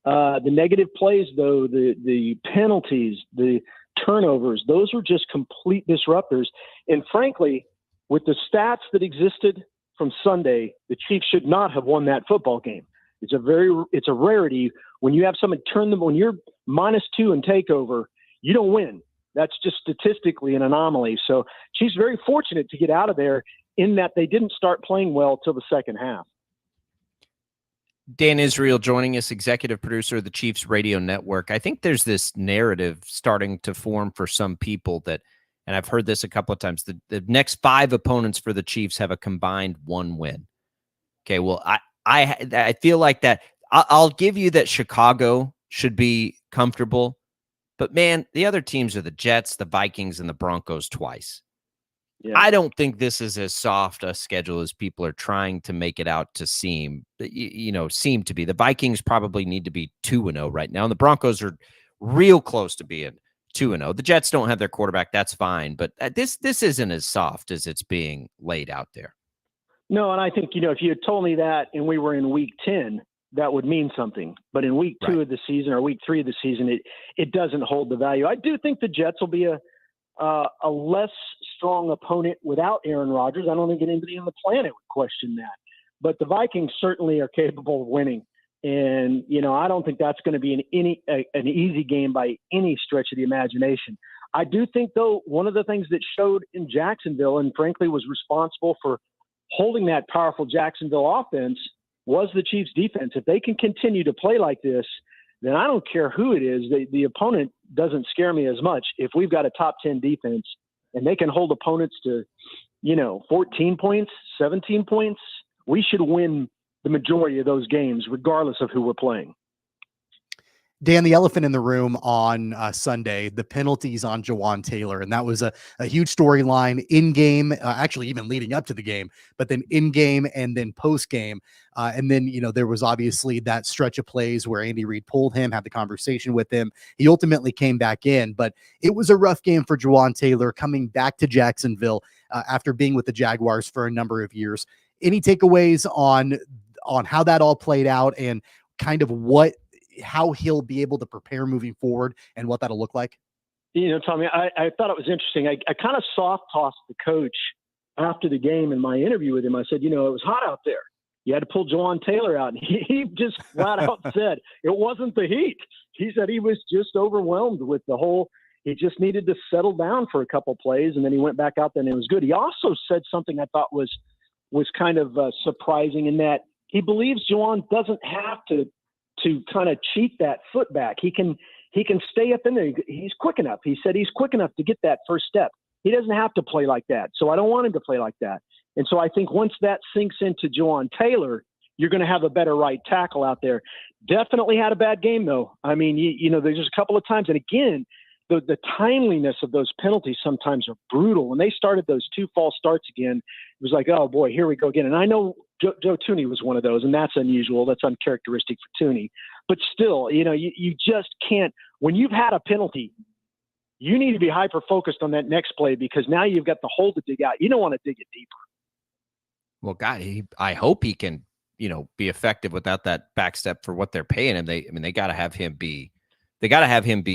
The negative plays, though, the penalties, the turnovers, those were just complete disruptors. And frankly, with the stats that existed from Sunday, the Chiefs should not have won that football game. It's a rarity when you have someone when you're -2 in takeover, you don't win. That's just statistically an anomaly. So Chiefs very fortunate to get out of there in that they didn't start playing well till the second half. Dan Israel joining us, executive producer of the Chiefs Radio Network. I think there's this narrative starting to form for some people that, and I've heard this a couple of times, the next 5 opponents for the Chiefs have a combined 1 win. Okay, well, I feel like that. I'll give you that Chicago should be comfortable, but man, the other teams are the Jets, the Vikings, and the Broncos twice. Yeah. I don't think this is as soft a schedule as people are trying to make it out to seem, seem to be. The Vikings probably need to be 2-0 right now. And the Broncos are real close to being 2-0. The Jets don't have their quarterback. That's fine. But this isn't as soft as it's being laid out there. No, and I think, if you had told me that and we were in week 10, that would mean something. But in week 2 of the season or week 3 of the season, it doesn't hold the value. I do think the Jets will be a less strong opponent without Aaron Rodgers. I don't think anybody on the planet would question that. But the Vikings certainly are capable of winning. And, I don't think that's going to be an easy game by any stretch of the imagination. I do think, though, one of the things that showed in Jacksonville and frankly was responsible for holding that powerful Jacksonville offense was the Chiefs defense. If they can continue to play like this, then I don't care who it is. The opponent doesn't scare me as much. If we've got a top 10 defense and they can hold opponents to, 14 points, 17 points, we should win the majority of those games, regardless of who we're playing. Dan, the elephant in the room on Sunday, the penalties on Jawan Taylor. And that was a huge storyline in game, actually even leading up to the game, but then in game and then post game. And then, there was obviously that stretch of plays where Andy Reid pulled him, had the conversation with him. He ultimately came back in, but it was a rough game for Jawan Taylor coming back to Jacksonville after being with the Jaguars for a number of years. Any takeaways on how that all played out and kind of how he'll be able to prepare moving forward and what that'll look like? Tommy, I thought it was interesting. I kind of soft tossed the coach after the game in my interview with him. I said, it was hot out there. You had to pull Jawan Taylor out. And he just flat out said it wasn't the heat. He said he was just overwhelmed with he just needed to settle down for a couple plays. And then he went back out there and it was good. He also said something I thought was kind of surprising in that he believes Jawan doesn't have to kind of cheat that foot back. He can stay up in there. He's quick enough. He said he's quick enough to get that first step. He doesn't have to play like that. So I don't want him to play like that. And so I think once that sinks into Jawan Taylor, you're going to have a better right tackle out there. Definitely had a bad game though. I mean, there's just a couple of times. And again, the timeliness of those penalties sometimes are brutal. When they started those 2 false starts again, it was like, oh boy, here we go again. And I know Joe Tooney was one of those, and that's unusual. That's uncharacteristic for Tooney. But still, you just can't. When you've had a penalty, you need to be hyper-focused on that next play because now you've got the hole to dig out. You don't want to dig it deeper. Well, God, I hope he can, be effective without that back step for what they're paying him. They got to have him be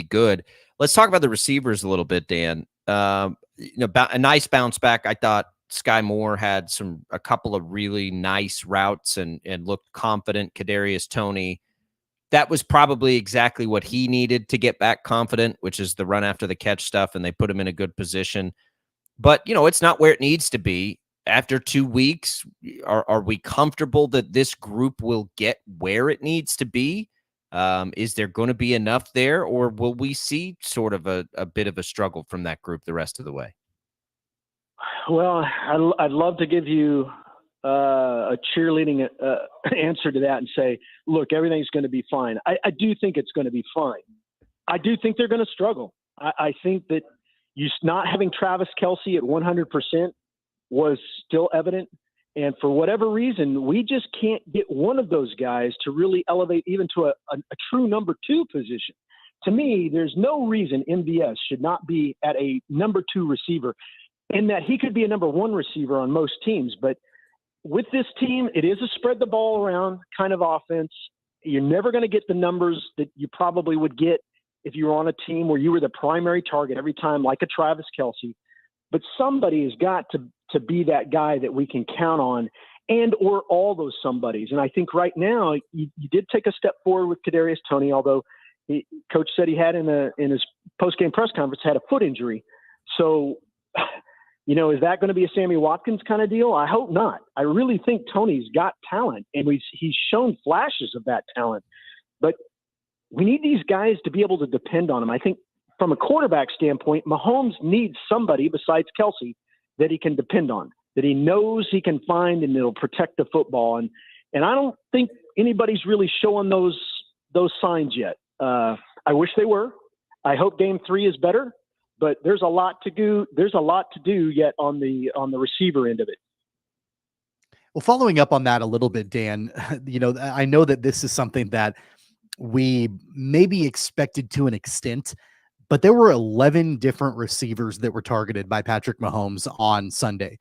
good. Let's talk about the receivers a little bit, Dan. A nice bounce back. I thought Sky Moore had a couple of really nice routes and looked confident. Kadarius Toney, that was probably exactly what he needed to get back confident, which is the run after the catch stuff, and they put him in a good position. But, it's not where it needs to be. After 2 weeks, are we comfortable that this group will get where it needs to be? Is there going to be enough there, or will we see sort of a bit of a struggle from that group the rest of the way? Well, I'd love to give you a cheerleading answer to that and say, look, everything's going to be fine. I do think it's going to be fine. I do think they're going to struggle. I think that not having Travis Kelce at 100% was still evident. And for whatever reason, we just can't get one of those guys to really elevate even to a true number 2 position. To me, there's no reason MVS should not be at a number 2 receiver, in that he could be a number 1 receiver on most teams. But with this team, it is a spread the ball around kind of offense. You're never going to get the numbers that you probably would get if you were on a team where you were the primary target every time, like a Travis Kelce. But somebody has got to be that guy that we can count on, and or all those somebodies. And I think right now you did take a step forward with Kadarius Toney, although coach said he had in his post-game press conference had a foot injury. So, is that going to be a Sammy Watkins kind of deal? I hope not. I really think Toney's got talent, and he's shown flashes of that talent. But we need these guys to be able to depend on him. I think from a quarterback standpoint, Mahomes needs somebody besides Kelce that he can depend on, that he knows he can find and it'll protect the football. And I don't think anybody's really showing those signs yet. I wish they were. I hope game 3 is better, but there's a lot to do. There's a lot to do yet on the receiver end of it. Well, following up on that a little bit, Dan, I know that this is something that we maybe expected to an extent, but there were 11 different receivers that were targeted by Patrick Mahomes on Sunday.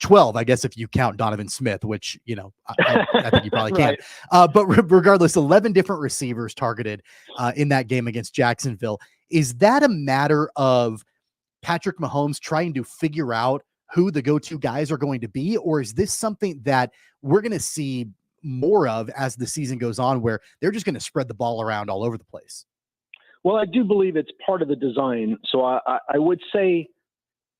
12, I guess, if you count Donovan Smith, which, I think you probably can't. Right. But regardless, 11 different receivers targeted in that game against Jacksonville. Is that a matter of Patrick Mahomes trying to figure out who the go-to guys are going to be? Or is this something that we're going to see more of as the season goes on, where they're just going to spread the ball around all over the place? Well, I do believe it's part of the design. So I would say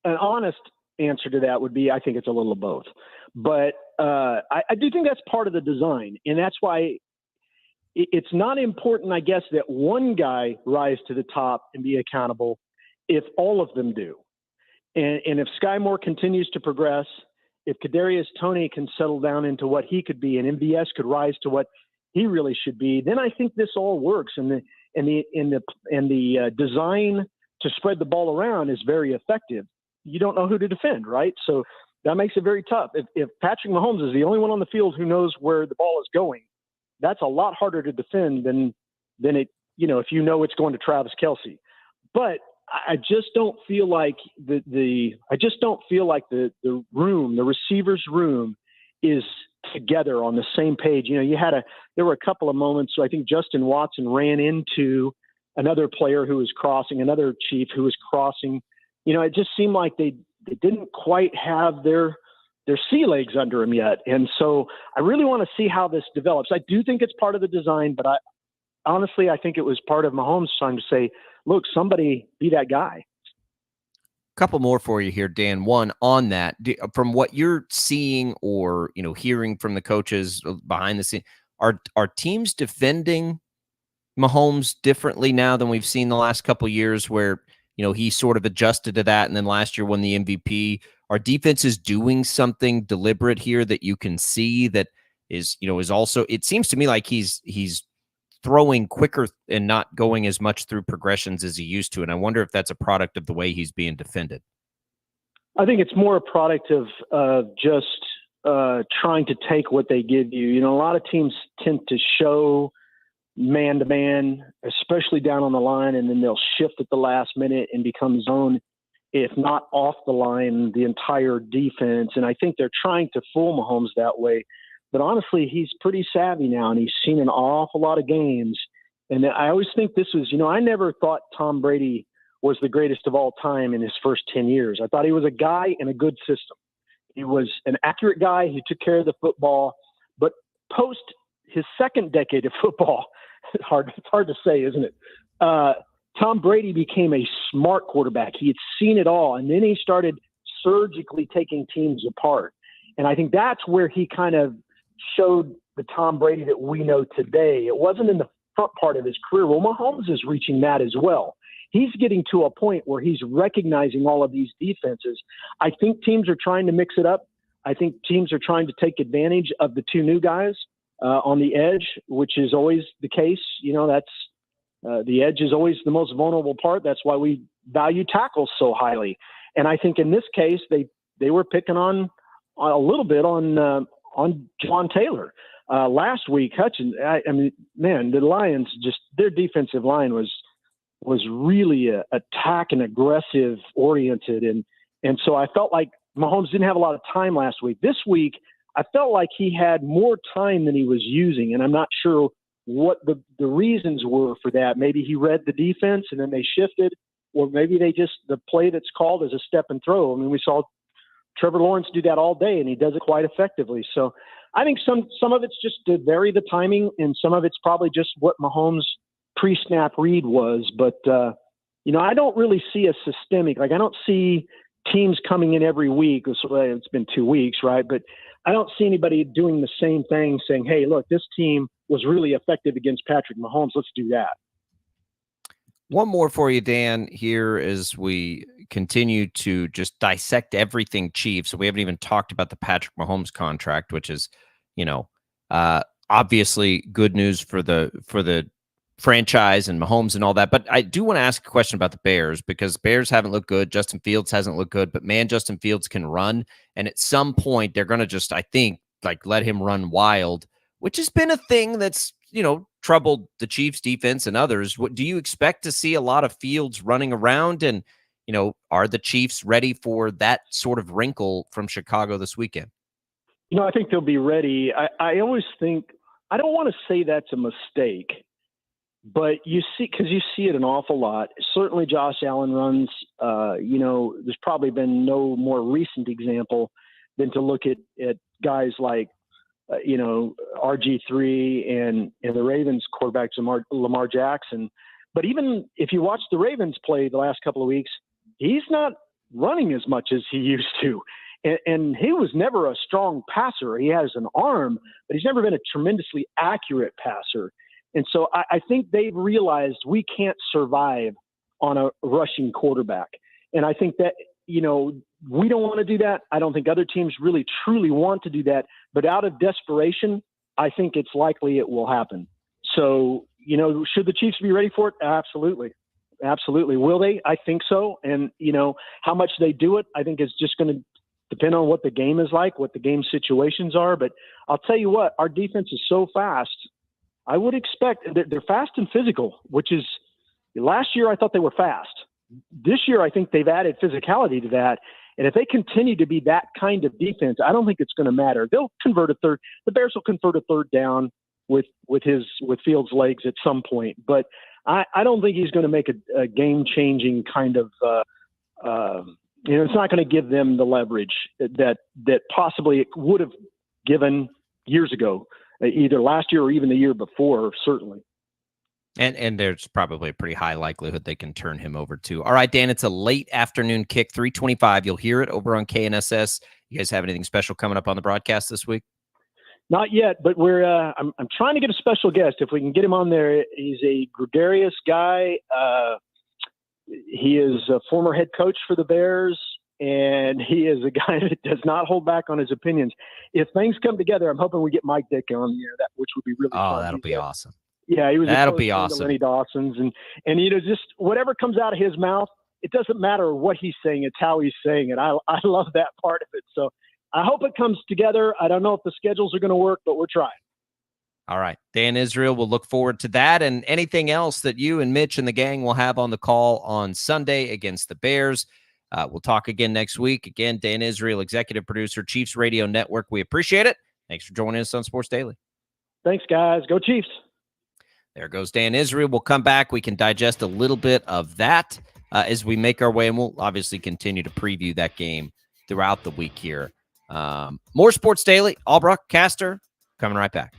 an honest answer to that would be, I think it's a little of both. But I do think that's part of the design. And that's why it's not important, I guess, that one guy rise to the top and be accountable if all of them do. And if Sky Moore continues to progress, if Kadarius Toney can settle down into what he could be, and MVS could rise to what he really should be, then I think this all works. And the design to spread the ball around is very effective. You don't know who to defend, right? So that makes it very tough. If Patrick Mahomes is the only one on the field who knows where the ball is going, that's a lot harder to defend than it, if you know it's going to Travis Kelce. But I just don't feel like the room, the receivers room, is together on the same page. There were a couple of moments. So I think Justin Watson ran into another player who was crossing, another Chief who was crossing. It just seemed like they didn't quite have their sea legs under him yet. And so I really want to see how this develops. I do think it's part of the design, but honestly, I think it was part of Mahomes trying to say, look, somebody be that guy. Couple more for you here, Dan. One on that, from what you're seeing or hearing from the coaches behind the scene, are teams defending Mahomes differently now than we've seen the last couple of years, where he sort of adjusted to that, and then last year won the MVP? Are defenses doing something deliberate here that you can see that is also? It seems to me like he's throwing quicker and not going as much through progressions as he used to. And I wonder if that's a product of the way he's being defended. I think it's more a product of just trying to take what they give you. A lot of teams tend to show man-to-man, especially down on the line, and then they'll shift at the last minute and become zone, if not off the line, the entire defense. And I think they're trying to fool Mahomes that way. But honestly, he's pretty savvy now, and he's seen an awful lot of games. And I always think this was, I never thought Tom Brady was the greatest of all time in his first 10 years. I thought he was a guy in a good system. He was an accurate guy. He took care of the football. But post his second decade of football, it's hard to say, isn't it? Tom Brady became a smart quarterback. He had seen it all, and then he started surgically taking teams apart. And I think that's where he kind of showed the Tom Brady that we know today. It wasn't in the front part of his career. Well, Mahomes is reaching that as well. He's getting to a point where he's recognizing all of these defenses. I think teams are trying to mix it up. I think teams are trying to take advantage of the two new guys on the edge, which is always the case. That's the edge is always the most vulnerable part. That's why we value tackles so highly. And I think in this case, they were picking on a little bit on John Taylor. Last week, Hutchins, the Lions, just their defensive line was really attack and aggressive oriented. And so I felt like Mahomes didn't have a lot of time last week. This week, I felt like he had more time than he was using. And I'm not sure what the reasons were for that. Maybe he read the defense and then they shifted, or maybe the play that's called is a step and throw. I mean, we saw Trevor Lawrence do that all day, and he does it quite effectively. So I think some of it's just to vary the timing, and some of it's probably just what Mahomes' pre-snap read was. But, I don't really see a systemic. Like, I don't see teams coming in every week. It's been 2 weeks, right? But I don't see anybody doing the same thing, saying, hey, look, this team was really effective against Patrick Mahomes. Let's do that. One more for you, Dan, here as we continue to just dissect everything Chiefs. So we haven't even talked about the Patrick Mahomes contract, which is, obviously good news for the franchise and Mahomes and all that. But I do want to ask a question about the Bears, because Bears haven't looked good. Justin Fields hasn't looked good, but man, Justin Fields can run. And at some point they're going to just, I think, like let him run wild, which has been a thing that's, troubled the Chiefs defense and others. What do you expect to see? A lot of Fields running around, and, are the Chiefs ready for that sort of wrinkle from Chicago this weekend? I think they'll be ready. I always think, I don't want to say that's a mistake, but you see it an awful lot. Certainly Josh Allen runs, there's probably been no more recent example than to look at guys like, RG3 and the Ravens quarterback, Lamar Jackson. But even if you watch the Ravens play the last couple of weeks, he's not running as much as he used to. And he was never a strong passer. He has an arm, but he's never been a tremendously accurate passer. And so I think they've realized we can't survive on a rushing quarterback. And I think that, we don't want to do that. I don't think other teams really truly want to do that. But out of desperation, I think it's likely it will happen. So, should the Chiefs be ready for it? Absolutely. Absolutely. Will they? I think so. And, how much they do it, I think is just going to depend on what the game is like, what the game situations are. But I'll tell you what, our defense is so fast. I would expect they're fast and physical, which is last year I thought they were fast. This year I think they've added physicality to that. And if they continue to be that kind of defense, I don't think it's going to matter. They'll convert a third. The Bears will convert a third down with Fields' legs at some point. But I don't think he's going to make a game-changing kind of it's not going to give them the leverage that possibly it would have given years ago, either last year or even the year before, certainly. And there's probably a pretty high likelihood they can turn him over too. All right, Dan, it's a late afternoon kick, 3:25. You'll hear it over on KNSS. You guys have anything special coming up on the broadcast this week? Not yet, but I'm trying to get a special guest. If we can get him on there, he's a gregarious guy. He is a former head coach for the Bears, and he is a guy that does not hold back on his opinions. If things come together, I'm hoping we get Mike Dick on the air, which would be really fun. Oh, that'll be awesome. Yeah, he was. That'll be awesome. Lenny Dawson's, and just whatever comes out of his mouth, it doesn't matter what he's saying; it's how he's saying it. I love that part of it. So I hope it comes together. I don't know if the schedules are going to work, but we're trying. All right, Dan Israel, we'll look forward to that and anything else that you and Mitch and the gang will have on the call on Sunday against the Bears. We'll talk again next week. Again, Dan Israel, executive producer, Chiefs Radio Network. We appreciate it. Thanks for joining us on Sports Daily. Thanks, guys. Go Chiefs. There goes Dan Israel. We'll come back. We can digest a little bit of that as we make our way, and we'll obviously continue to preview that game throughout the week here. More Sports Daily, Albracht, Castor, coming right back.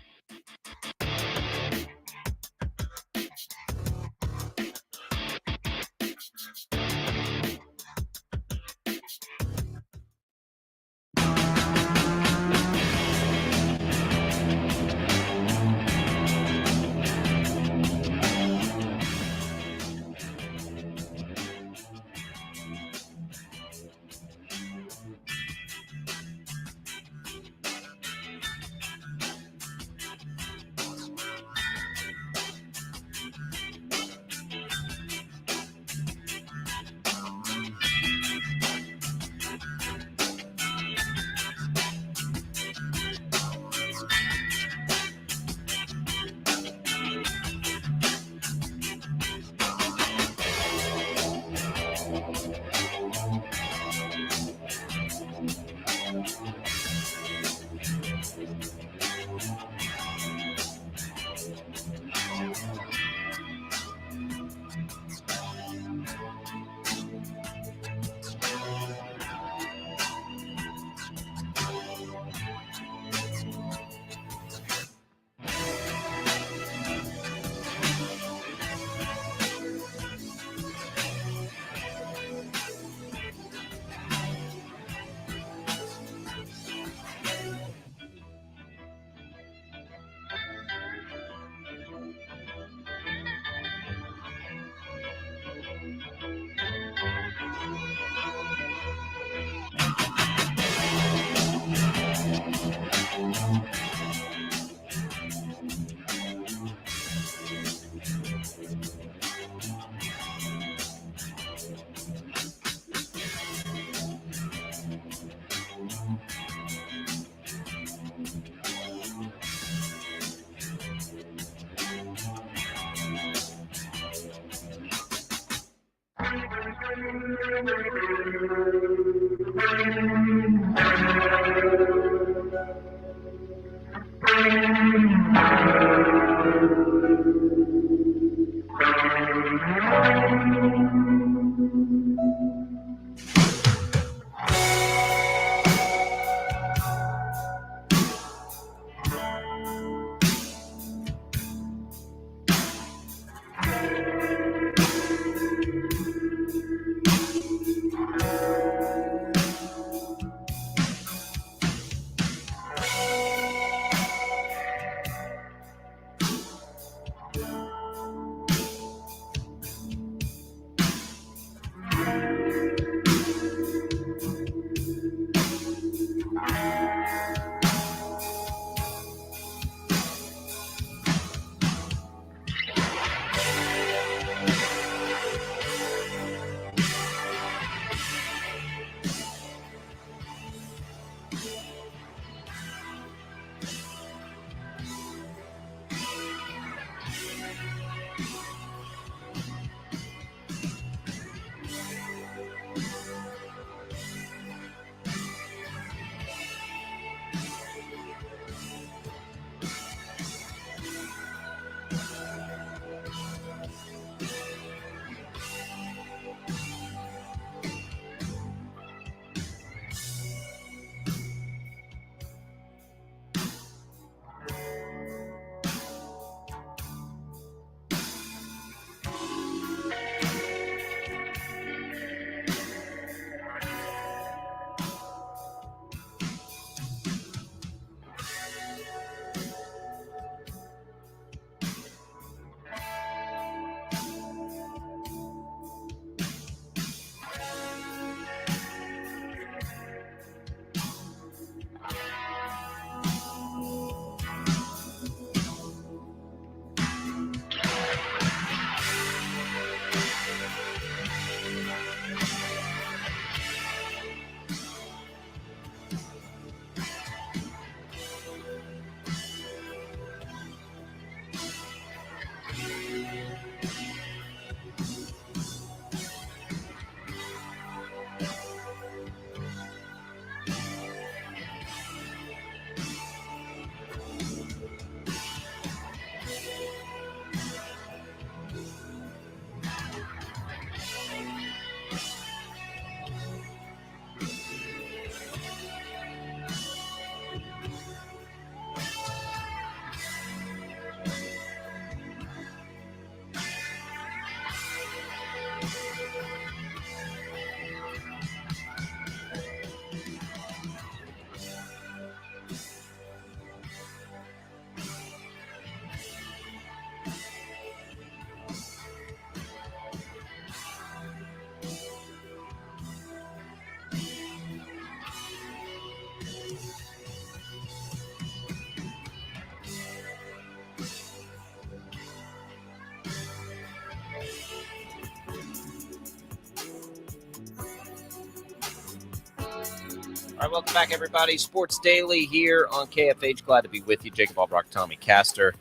All right, welcome back, everybody. Sports Daily here on KFH. Glad to be with you. Jacob Albracht, Tommy Castor,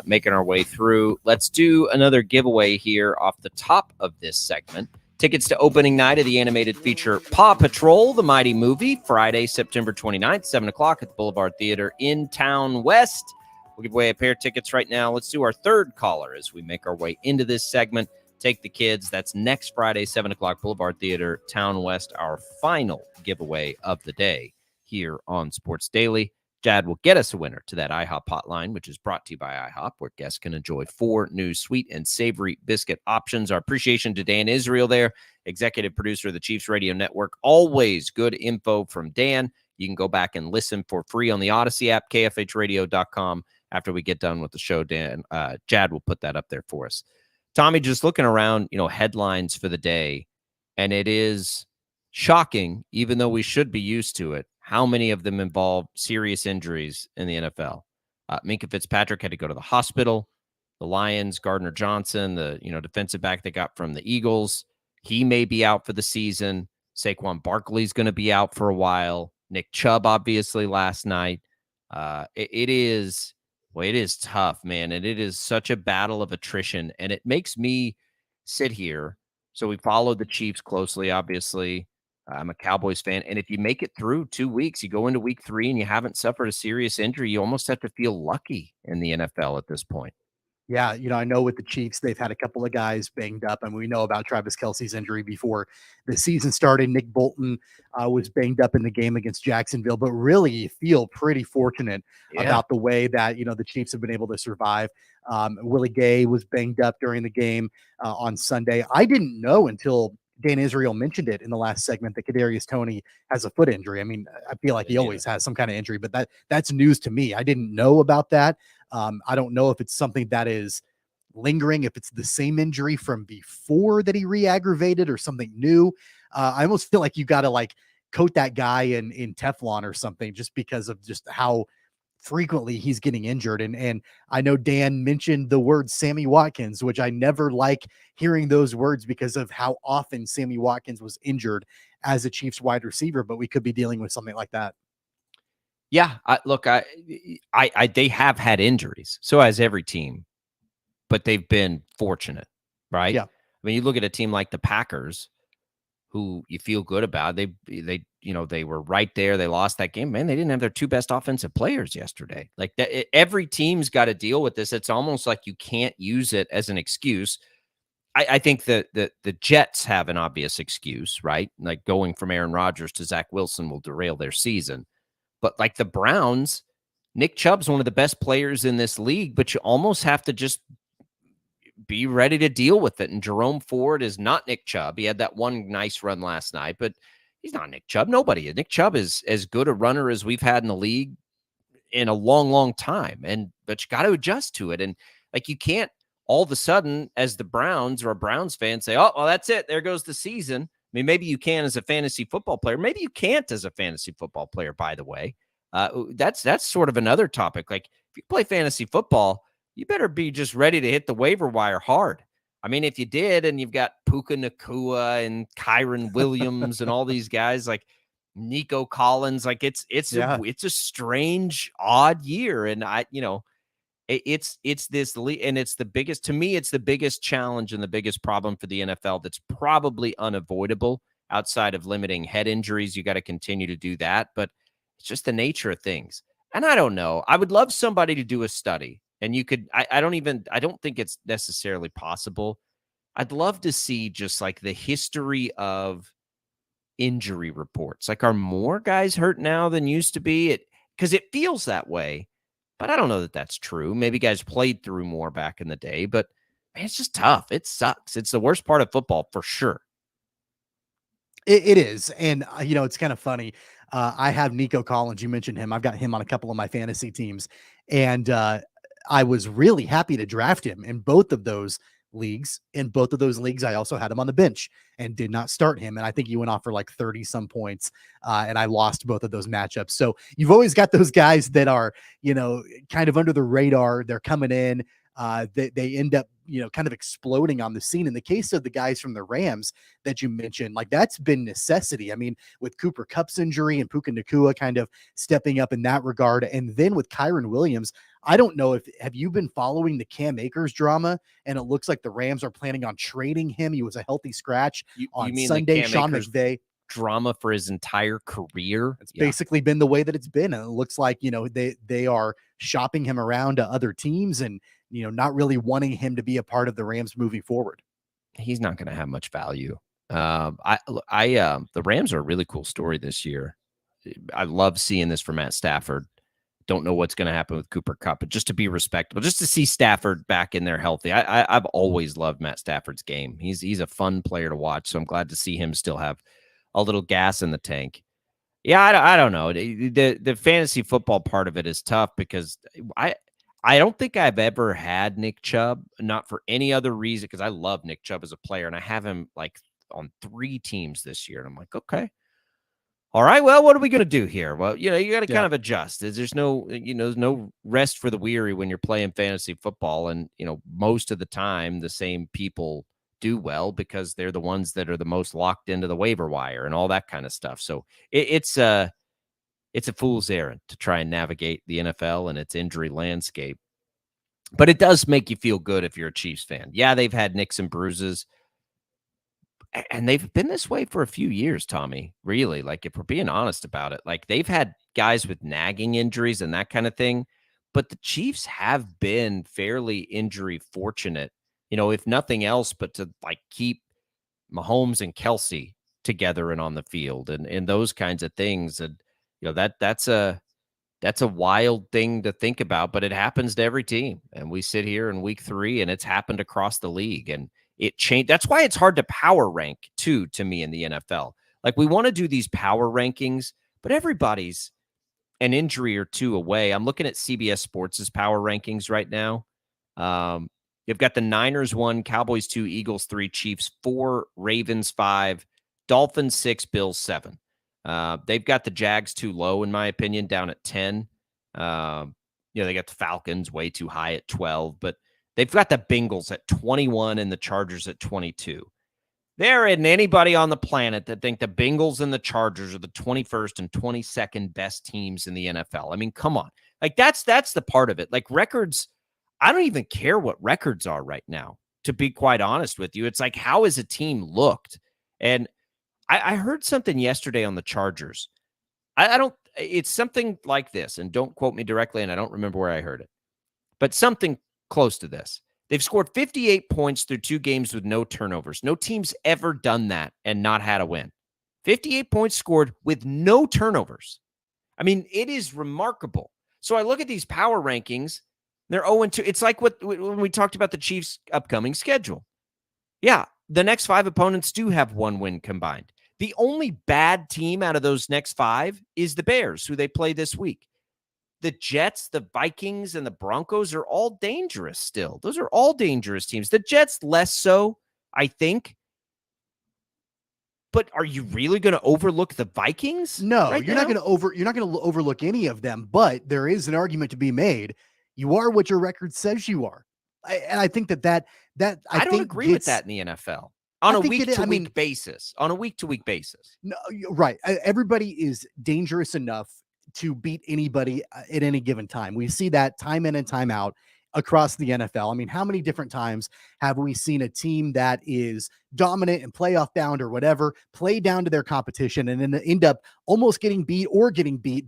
making our way through. Let's do another giveaway here off the top of this segment. Tickets to opening night of the animated feature Paw Patrol, the Mighty Movie, Friday, September 29th, 7 o'clock at the Boulevard Theater in Town West. We'll give away a pair of tickets right now. Let's do our third caller as we make our way into this segment. Take the kids. That's next Friday, 7 o'clock, Boulevard Theater, Town West, our final giveaway of the day here on Sports Daily. Jad will get us a winner to that IHOP hotline, which is brought to you by IHOP, where guests can enjoy 4 new sweet and savory biscuit options. Our appreciation to Dan Israel there, executive producer of the Chiefs Radio Network. Always good info from Dan. You can go back and listen for free on the Odyssey app, kfhradio.com. After we get done with the show, Dan, Jad will put that up there for us. Tommy, just looking around, headlines for the day, and it is shocking, even though we should be used to it, how many of them involve serious injuries in the NFL. Minkah Fitzpatrick had to go to the hospital. The Lions, Gardner Johnson, the defensive back they got from the Eagles, he may be out for the season. Saquon Barkley's going to be out for a while. Nick Chubb, obviously, last night. It is tough, man, and it is such a battle of attrition, and it makes me sit here So we followed the Chiefs closely, obviously. I'm a Cowboys fan. And if you make it through 2 weeks, you go into week 3 and you haven't suffered a serious injury, you almost have to feel lucky in the NFL at this point. Yeah, I know with the Chiefs, they've had a couple of guys banged up, and we know about Travis Kelce's injury before the season started. Nick Bolton was banged up in the game against Jacksonville, but really you feel pretty fortunate about the way that, the Chiefs have been able to survive. Willie Gay was banged up during the game on Sunday. I didn't know until Dan Israel mentioned it in the last segment that Kadarius Toney has a foot injury. I mean, I feel like he always has some kind of injury, but that's news to me. I didn't know about that. I don't know if it's something that is lingering, if it's the same injury from before that he re-aggravated or something new. I almost feel like you got to like coat that guy in Teflon or something, just because of just how frequently he's getting injured. And I know Dan mentioned the word Sammy Watkins, which I never like hearing those words because of how often Sammy Watkins was injured as a Chiefs wide receiver, but we could be dealing with something like that. Yeah, they have had injuries. So has every team, but they've been fortunate, right? Yeah. I mean, you look at a team like the Packers, who you feel good about. They were right there. They lost that game. Man, they didn't have their 2 best offensive players yesterday. Like that, every team's got to deal with this. It's almost like you can't use it as an excuse. I think that the Jets have an obvious excuse, right? Like going from Aaron Rodgers to Zach Wilson will derail their season. But like the Browns, Nick Chubb's one of the best players in this league, but you almost have to just be ready to deal with it. And Jerome Ford is not Nick Chubb. He had that one nice run last night, but he's not Nick Chubb. Nobody. Nick Chubb is as good a runner as we've had in the league in a long, long time. But you got to adjust to it. And like you can't all of a sudden, as the Browns or a Browns fan, say, oh, well, that's it. There goes the season. I mean, maybe you can as a fantasy football player. Maybe you can't as a fantasy football player, by the way. That's sort of another topic. Like if you play fantasy football, you better be just ready to hit the waiver wire hard. I mean, if you did, and you've got Puka Nacua and Kyron Williams and all these guys like Nico Collins, like it's a strange, odd year. And it's this league, and it's the biggest, to me, it's the biggest challenge and the biggest problem for the NFL that's probably unavoidable outside of limiting head injuries. You got to continue to do that, but it's just the nature of things. And I don't know. I would love somebody to do a study, and you could, I don't think it's necessarily possible. I'd love to see just like the history of injury reports. Like, are more guys hurt now than used to be? Because it feels that way. But I don't know that that's true. Maybe guys played through more back in the day, but man, it's just tough. It sucks. It's the worst part of football for sure. It is. And, it's kind of funny. I have Nico Collins. You mentioned him. I've got him on a couple of my fantasy teams. And I was really happy to draft him in both of those leagues. In both of those leagues, I also had him on the bench and did not start him. And I think he went off for like 30 some points. And I lost both of those matchups. So you've always got those guys that are, kind of under the radar. They're coming in. They end up, kind of exploding on the scene. In the case of the guys from the Rams that you mentioned, like that's been necessity. I mean, with Cooper Kupp's injury and Puka Nacua kind of stepping up in that regard. And then with Kyron Williams, I don't know have you been following the Cam Akers drama? And it looks like the Rams are planning on trading him. He was a healthy scratch on Sunday. Sean McVay drama for his entire career. It's basically been the way that it's been. And it looks like, they are shopping him around to other teams and, not really wanting him to be a part of the Rams moving forward. He's not going to have much value. The Rams are a really cool story this year. I love seeing this for Matt Stafford. Don't know what's going to happen with Cooper Kupp, but just to be respectable, just to see Stafford back in there healthy. I've always loved Matt Stafford's game. He's a fun player to watch, so I'm glad to see him still have a little gas in the tank. Yeah, I don't know. The fantasy football part of it is tough because I don't think I've ever had Nick Chubb, not for any other reason, because I love Nick Chubb as a player, and I have him like on 3 teams this year, and I'm like, okay. All right, well, what are we going to do here? Well, you got to kind of adjust. There's no, there's no rest for the weary when you're playing fantasy football. And, most of the time the same people do well because they're the ones that are the most locked into the waiver wire and all that kind of stuff. So it's a fool's errand to try and navigate the NFL and its injury landscape. But it does make you feel good if you're a Chiefs fan. Yeah, they've had nicks and bruises, And they've been this way for a few years, Tommy, really. Like, if we're being honest about it, like they've had guys with nagging injuries and that kind of thing, but the Chiefs have been fairly injury fortunate, if nothing else, but to like keep Mahomes and Kelsey together and on the field and those kinds of things. And, that's a wild thing to think about, but it happens to every team. And we sit here in week 3 and it's happened across the league, and it changed. That's why it's hard to power rank too, to me, in the NFL. Like, we want to do these power rankings, but everybody's an injury or two away. I'm looking at CBS Sports' power rankings right now. You've got the Niners 1, Cowboys 2, Eagles 3, Chiefs 4, Ravens 5, Dolphins 6, Bills 7. They've got the Jags too low, in my opinion, down at 10. They got the Falcons way too high at 12, but they've got the Bengals at 21 and the Chargers at 22. There isn't anybody on the planet that think the Bengals and the Chargers are the 21st and 22nd best teams in the NFL. I mean, come on. Like, that's the part of it. Like, records, I don't even care what records are right now, to be quite honest with you. It's like, how has a team looked? And I heard something yesterday on the Chargers. It's something like this, and don't quote me directly, and I don't remember where I heard it, but something close to this. They've scored 58 points through 2 games with no turnovers. No team's ever done that and not had a win. 58 points scored with no turnovers. I mean, it is remarkable. So I look at these power rankings. They're 0-2. It's like when we talked about the Chiefs' upcoming schedule. Yeah, the next 5 opponents do have 1 win combined. The only bad team out of those next 5 is the Bears, who they play this week. The Jets, the Vikings, and the Broncos are all dangerous still. Those are all dangerous teams. The Jets less so, I think. But are you really going to overlook the Vikings? No, right you're now? not going to overlook any of them, but there is an argument to be made. You are what your record says you are. I think that I don't agree with that in the NFL. On a week-to-week basis. On a week-to-week basis. No, right. Everybody is dangerous enough to beat anybody at any given time. We see that time in and time out across the NFL. I mean, how many different times have we seen a team that is dominant and playoff bound or whatever play down to their competition and then end up almost getting beat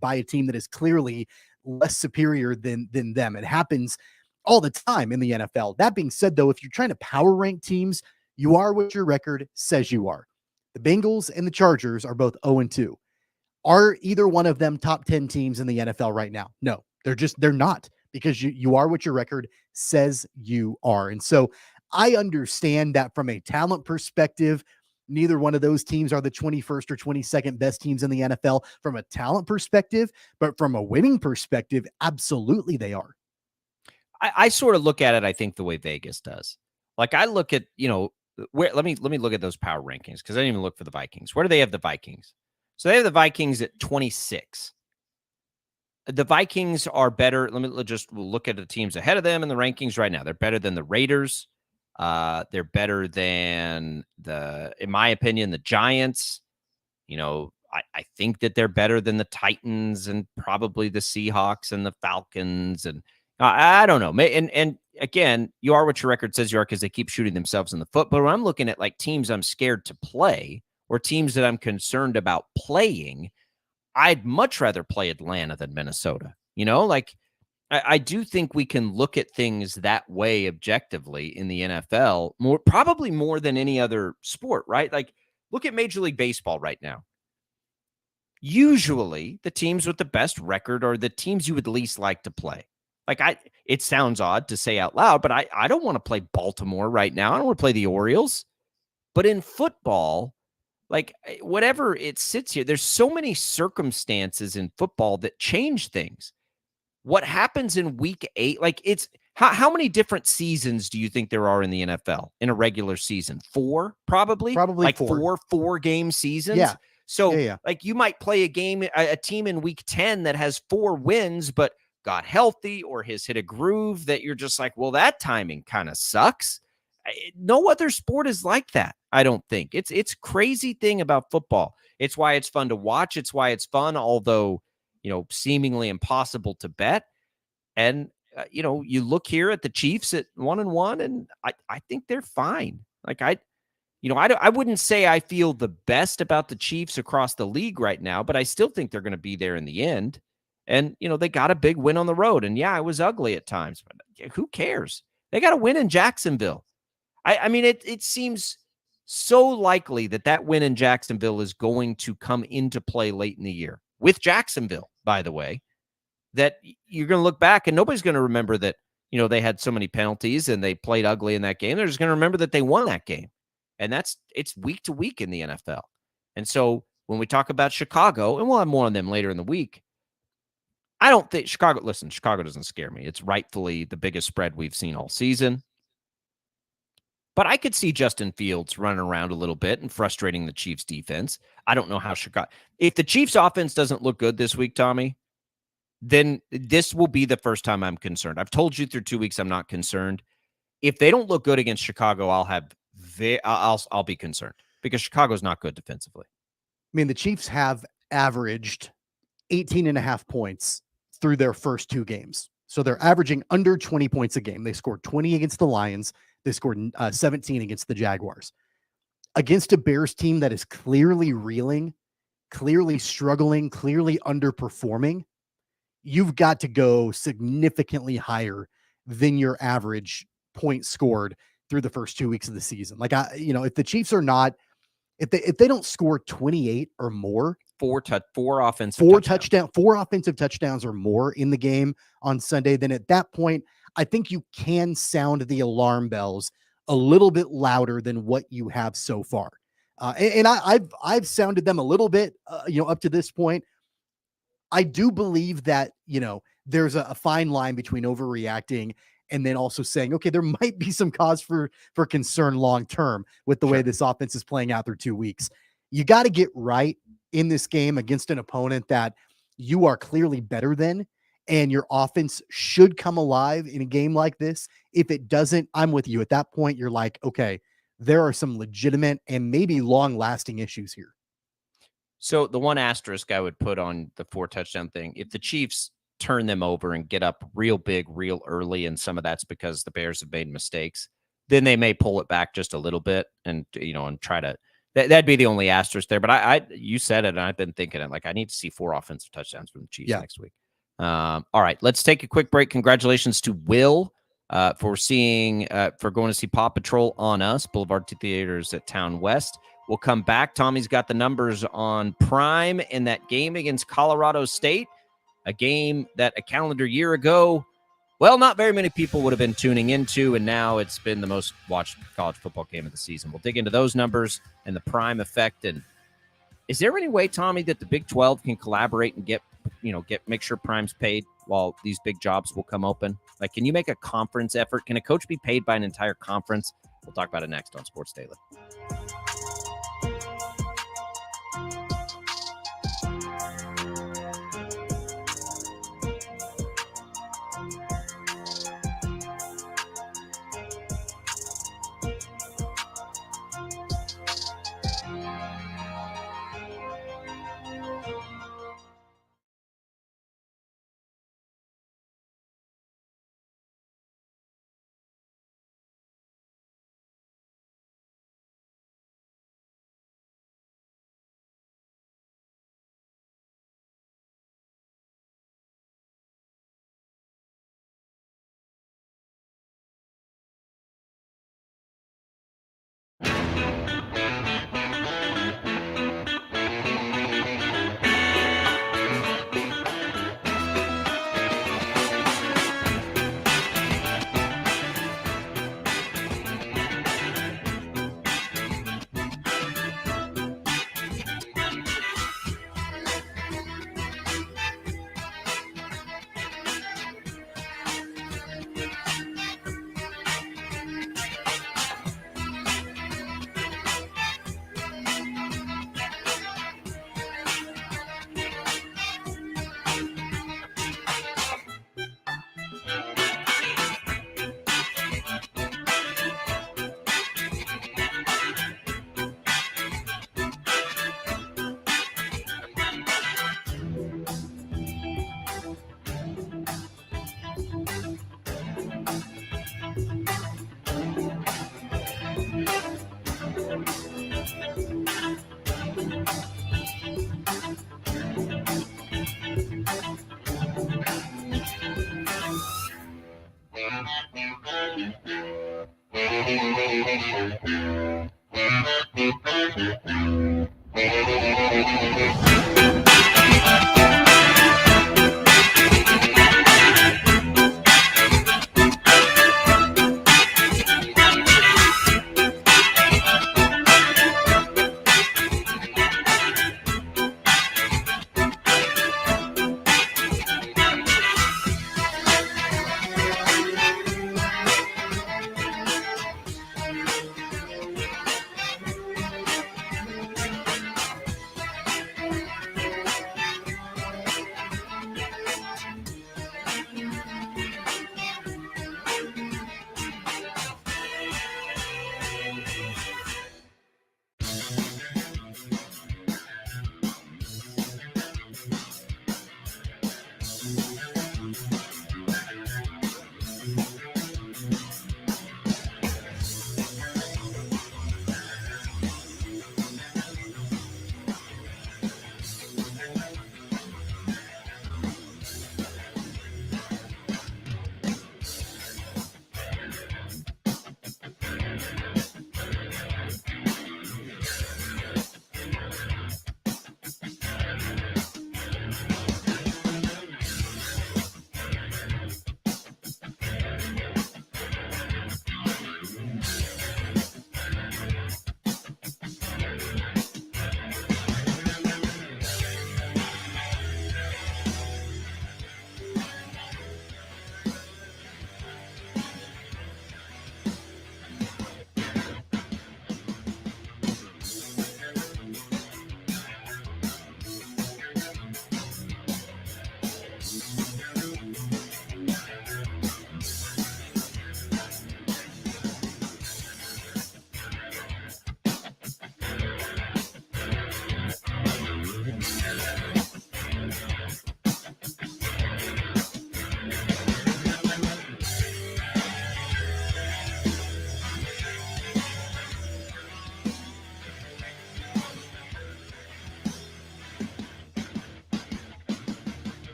by a team that is clearly less superior than them? It happens all the time in the NFL. That being said, though, if you're trying to power rank teams, you are what your record says you are. The Bengals and the Chargers are both 0-2. Are either one of them top 10 teams in the NFL right now? No, they're not, because you are what your record says you are. And so I understand that from a talent perspective, neither one of those teams are the 21st or 22nd best teams in the NFL from a talent perspective, but from a winning perspective, absolutely they are. I sort of look at it, I think, the way Vegas does. Like, I look at, let me look at those power rankings, because I didn't even look for the Vikings. Where do they have the Vikings? So they have the Vikings at 26. The Vikings are better. We'll look at the teams ahead of them in the rankings right now. They're better than the Raiders. They're better than in my opinion, the Giants. I think that they're better than the Titans and probably the Seahawks and the Falcons. And I don't know. And again, you are what your record says you are, because they keep shooting themselves in the foot. But when I'm looking at like teams I'm scared to play, or teams that I'm concerned about playing, I'd much rather play Atlanta than Minnesota. I do think we can look at things that way objectively in the NFL, probably more than any other sport, right? Like, look at Major League Baseball right now. Usually the teams with the best record are the teams you would least like to play. Like, it sounds odd to say out loud, but I don't want to play Baltimore right now. I don't want to play the Orioles. But in football, like, whatever it sits here, there's so many circumstances in football that change things. What happens in week 8, like, it's how many different seasons do you think there are in the NFL in a regular season? 4, probably like 4 game seasons. Yeah. So yeah. Like, you might play a team in week 10 that has 4 wins, but got healthy or has hit a groove that you're just like, well, that timing kind of sucks. No other sport is like that, I don't think. It's crazy thing about football. It's why it's fun to watch. It's why it's fun, although, seemingly impossible to bet. And, you look here at the Chiefs at 1-1, and I think they're fine. Like, I wouldn't say I feel the best about the Chiefs across the league right now, but I still think they're going to be there in the end. And, they got a big win on the road. And yeah, it was ugly at times, but who cares? They got a win in Jacksonville. I mean, it seems so likely that win in Jacksonville is going to come into play late in the year with Jacksonville, by the way, that you're going to look back and nobody's going to remember that, they had so many penalties and they played ugly in that game. They're just going to remember that they won that game. And it's week to week in the NFL. And so when we talk about Chicago, and we'll have more on them later in the week, I don't think Chicago doesn't scare me. It's rightfully the biggest spread we've seen all season. But I could see Justin Fields running around a little bit and frustrating the Chiefs defense. I don't know how if the Chiefs offense doesn't look good this week, Tommy, then this will be the first time I'm concerned. I've told you through 2 weeks I'm not concerned. If they don't look good against Chicago, I'll be concerned because Chicago's not good defensively. I mean, the Chiefs have averaged 18.5 points through their first 2 games. So they're averaging under 20 points a game. They scored 20 against the Lions. They scored 17 against the Jaguars. Against a Bears team that is clearly reeling, clearly struggling, clearly underperforming, you've got to go significantly higher than your average points scored through the first 2 weeks of the season. Like, if the Chiefs are not, if they don't score 28 or more, four offensive touchdowns or more in the game on Sunday, then at that point, I think you can sound the alarm bells a little bit louder than what you have so far. I've sounded them a little bit, up to this point. I do believe that, there's a fine line between overreacting and then also saying, okay, there might be some cause for concern long-term with the way this offense is playing out through 2 weeks. You got to get right in this game against an opponent that you are clearly better than, and your offense should come alive in a game like this. If it doesn't, I'm with you. At that point, you're like, okay, there are some legitimate and maybe long-lasting issues here. So the one asterisk I would put on the 4 touchdown thing, if the Chiefs turn them over and get up real big, real early, and some of that's because the Bears have made mistakes, then they may pull it back just a little bit and try to, that'd be the only asterisk there. But you said it, and I've been thinking it, like, I need to see 4 offensive touchdowns from the Chiefs next week. All right, let's take a quick break. Congratulations to Will for going to see Paw Patrol on Us, Boulevard Theaters at Town West. We'll come back. Tommy's got the numbers on Prime in that game against Colorado State, a game that a calendar year ago, well, not very many people would have been tuning into, and now it's been the most watched college football game of the season. We'll dig into those numbers and the Prime effect. And is there any way, Tommy, that the Big 12 can collaborate and make sure Prime's paid while these big jobs will come open? Like, can you make a conference effort? Can a coach be paid by an entire conference? We'll talk about it next on Sports Daily.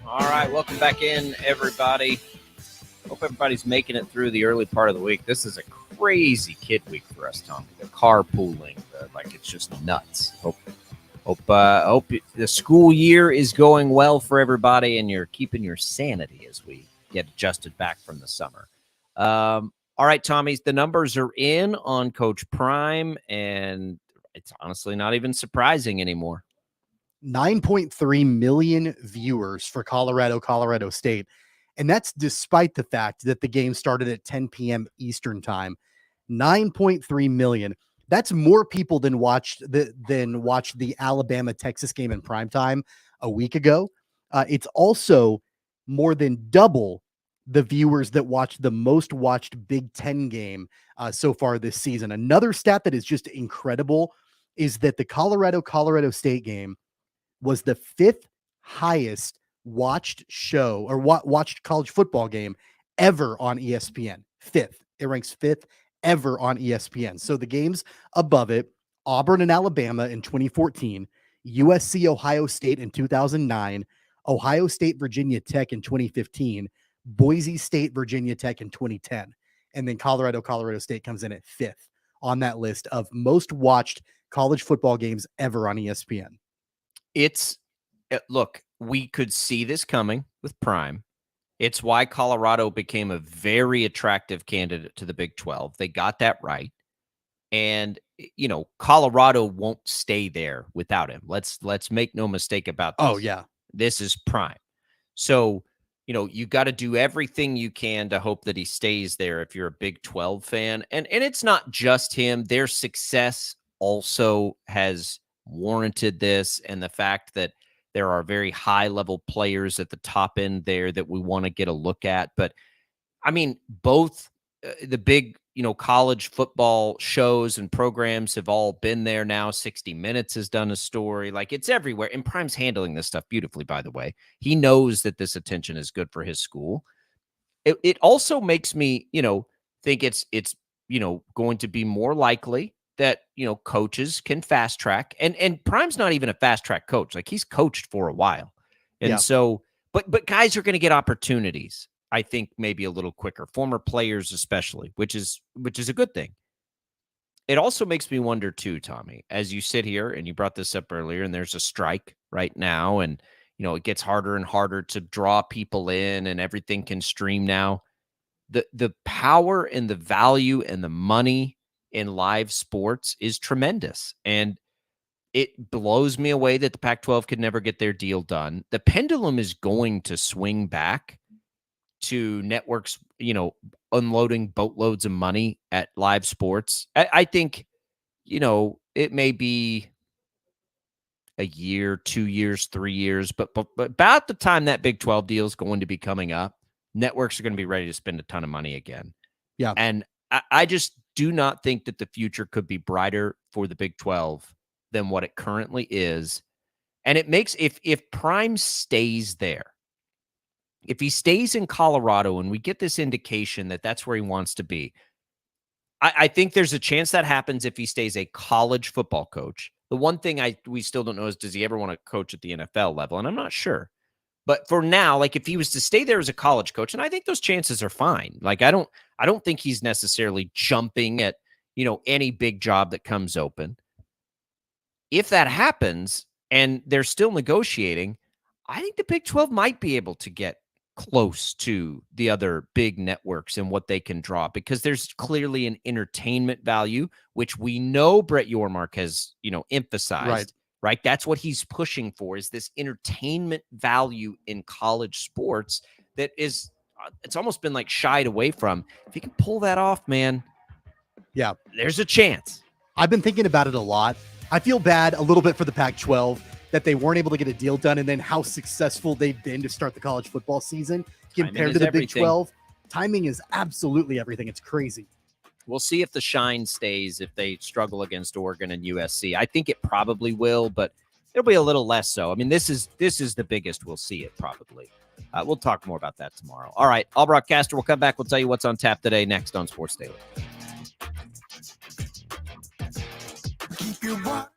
All right, welcome back in, everybody. Hope everybody's making it through the early part of the week. This is a crazy kid week for us, Tom. The carpooling, like it's just nuts. Hope the school year is going well for everybody, and you're keeping your sanity as we get adjusted back from the summer. All right, Tommy, the numbers are in on Coach Prime, and it's honestly not even surprising anymore. 9.3 million viewers for Colorado State. And that's despite the fact that the game started at 10 p.m. Eastern time. 9.3 million. That's more people than watched the Alabama-Texas game in primetime a week ago. It's also more than double the viewers that watched the most watched Big Ten game so far this season. Another stat that is just incredible is that the Colorado State game was the fifth highest watched show or watched college football game ever on ESPN. Fifth. It ranks fifth ever on ESPN. So the games above it Auburn and Alabama in 2014, USC, Ohio State in 2009, Ohio State, Virginia Tech in 2015, Boise State, Virginia Tech in 2010. And then Colorado State comes in at 5th on that list of most watched college football games ever on ESPN. Look, we could see this coming with Prime. It's why Colorado became a very attractive candidate to the Big 12. They got that right. And, Colorado won't stay there without him. Let's make no mistake about this. Oh, yeah. This is Prime. So, you got to do everything you can to hope that he stays there if you're a Big 12 fan. And it's not just him. Their success also has warranted this, and the fact that there are very high-level players at the top end there that we want to get a look at. But, I mean, both the big, college football shows and programs have all been there now. 60 Minutes has done a story. Like, it's everywhere. And Prime's handling this stuff beautifully, by the way. He knows that this attention is good for his school. It also makes me, think it's going to be more likely that, coaches can fast track. And Prime's not even a fast track coach. Like, he's coached for a while. And so, but guys are going to get opportunities, I think, maybe a little quicker, former players especially, which is a good thing. It also makes me wonder too, Tommy, as you sit here and you brought this up earlier, and there's a strike right now, and it gets harder and harder to draw people in, and everything can stream now. The power and the value and the money in live sports is tremendous, and it blows me away that the Pac-12 could never get their deal done. The pendulum is going to swing back to networks, unloading boatloads of money at live sports. I think, it may be a year, 2 years, 3 years, but about the time that Big 12 deal is going to be coming up, networks are going to be ready to spend a ton of money again. Yeah. And I just do not think that the future could be brighter for the Big 12 than what it currently is. And it makes, if Prime stays there, if he stays in Colorado and we get this indication that that's where he wants to be, I think there's a chance that happens if he stays a college football coach. The one thing we still don't know is, does he ever want to coach at the NFL level? And I'm not sure. But for now, like, if he was to stay there as a college coach, and I think those chances are fine. Like, I don't think he's necessarily jumping at, any big job that comes open. If that happens and they're still negotiating, I think the Big 12 might be able to get close to the other big networks and what they can draw, because there's clearly an entertainment value, which we know Brett Yormark has, emphasized, right? That's what he's pushing for, is this entertainment value in college sports that is, it's almost been like shied away from. If you can pull that off, man, yeah, there's a chance. I've been thinking about it a lot. I feel bad a little bit for the Pac-12 that they weren't able to get a deal done, and then how successful they've been to start the college football season compared to the Big 12. Timing is absolutely everything. It's crazy. We'll see if the shine stays, if they struggle against Oregon and USC. I think it probably will, but it'll be a little less so. I mean, this is the biggest we'll see it probably. We'll talk more about that tomorrow. All right, Albracht, Castor, we'll come back. We'll tell you what's on tap today next on Sports Daily. Keep your watch.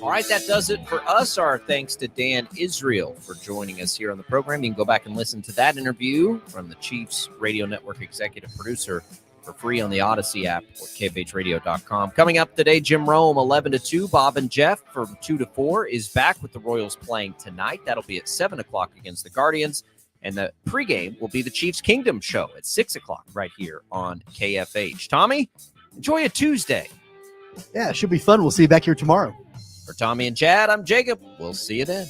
All right, that does it for us. Our thanks to Dan Israel for joining us here on the program. You can go back and listen to that interview from the Chiefs Radio Network executive producer for free on the Odyssey app or kfhradio.com. Coming up today, Jim Rome, 11 to 2. Bob and Jeff from 2 to 4 is back with the Royals playing tonight. That'll be at 7 o'clock against the Guardians. And the pregame will be the Chiefs Kingdom show at 6 o'clock right here on KFH. Tommy, enjoy a Tuesday. Yeah, it should be fun. We'll see you back here tomorrow. For Tommy and Chad, I'm Jacob. We'll see you then.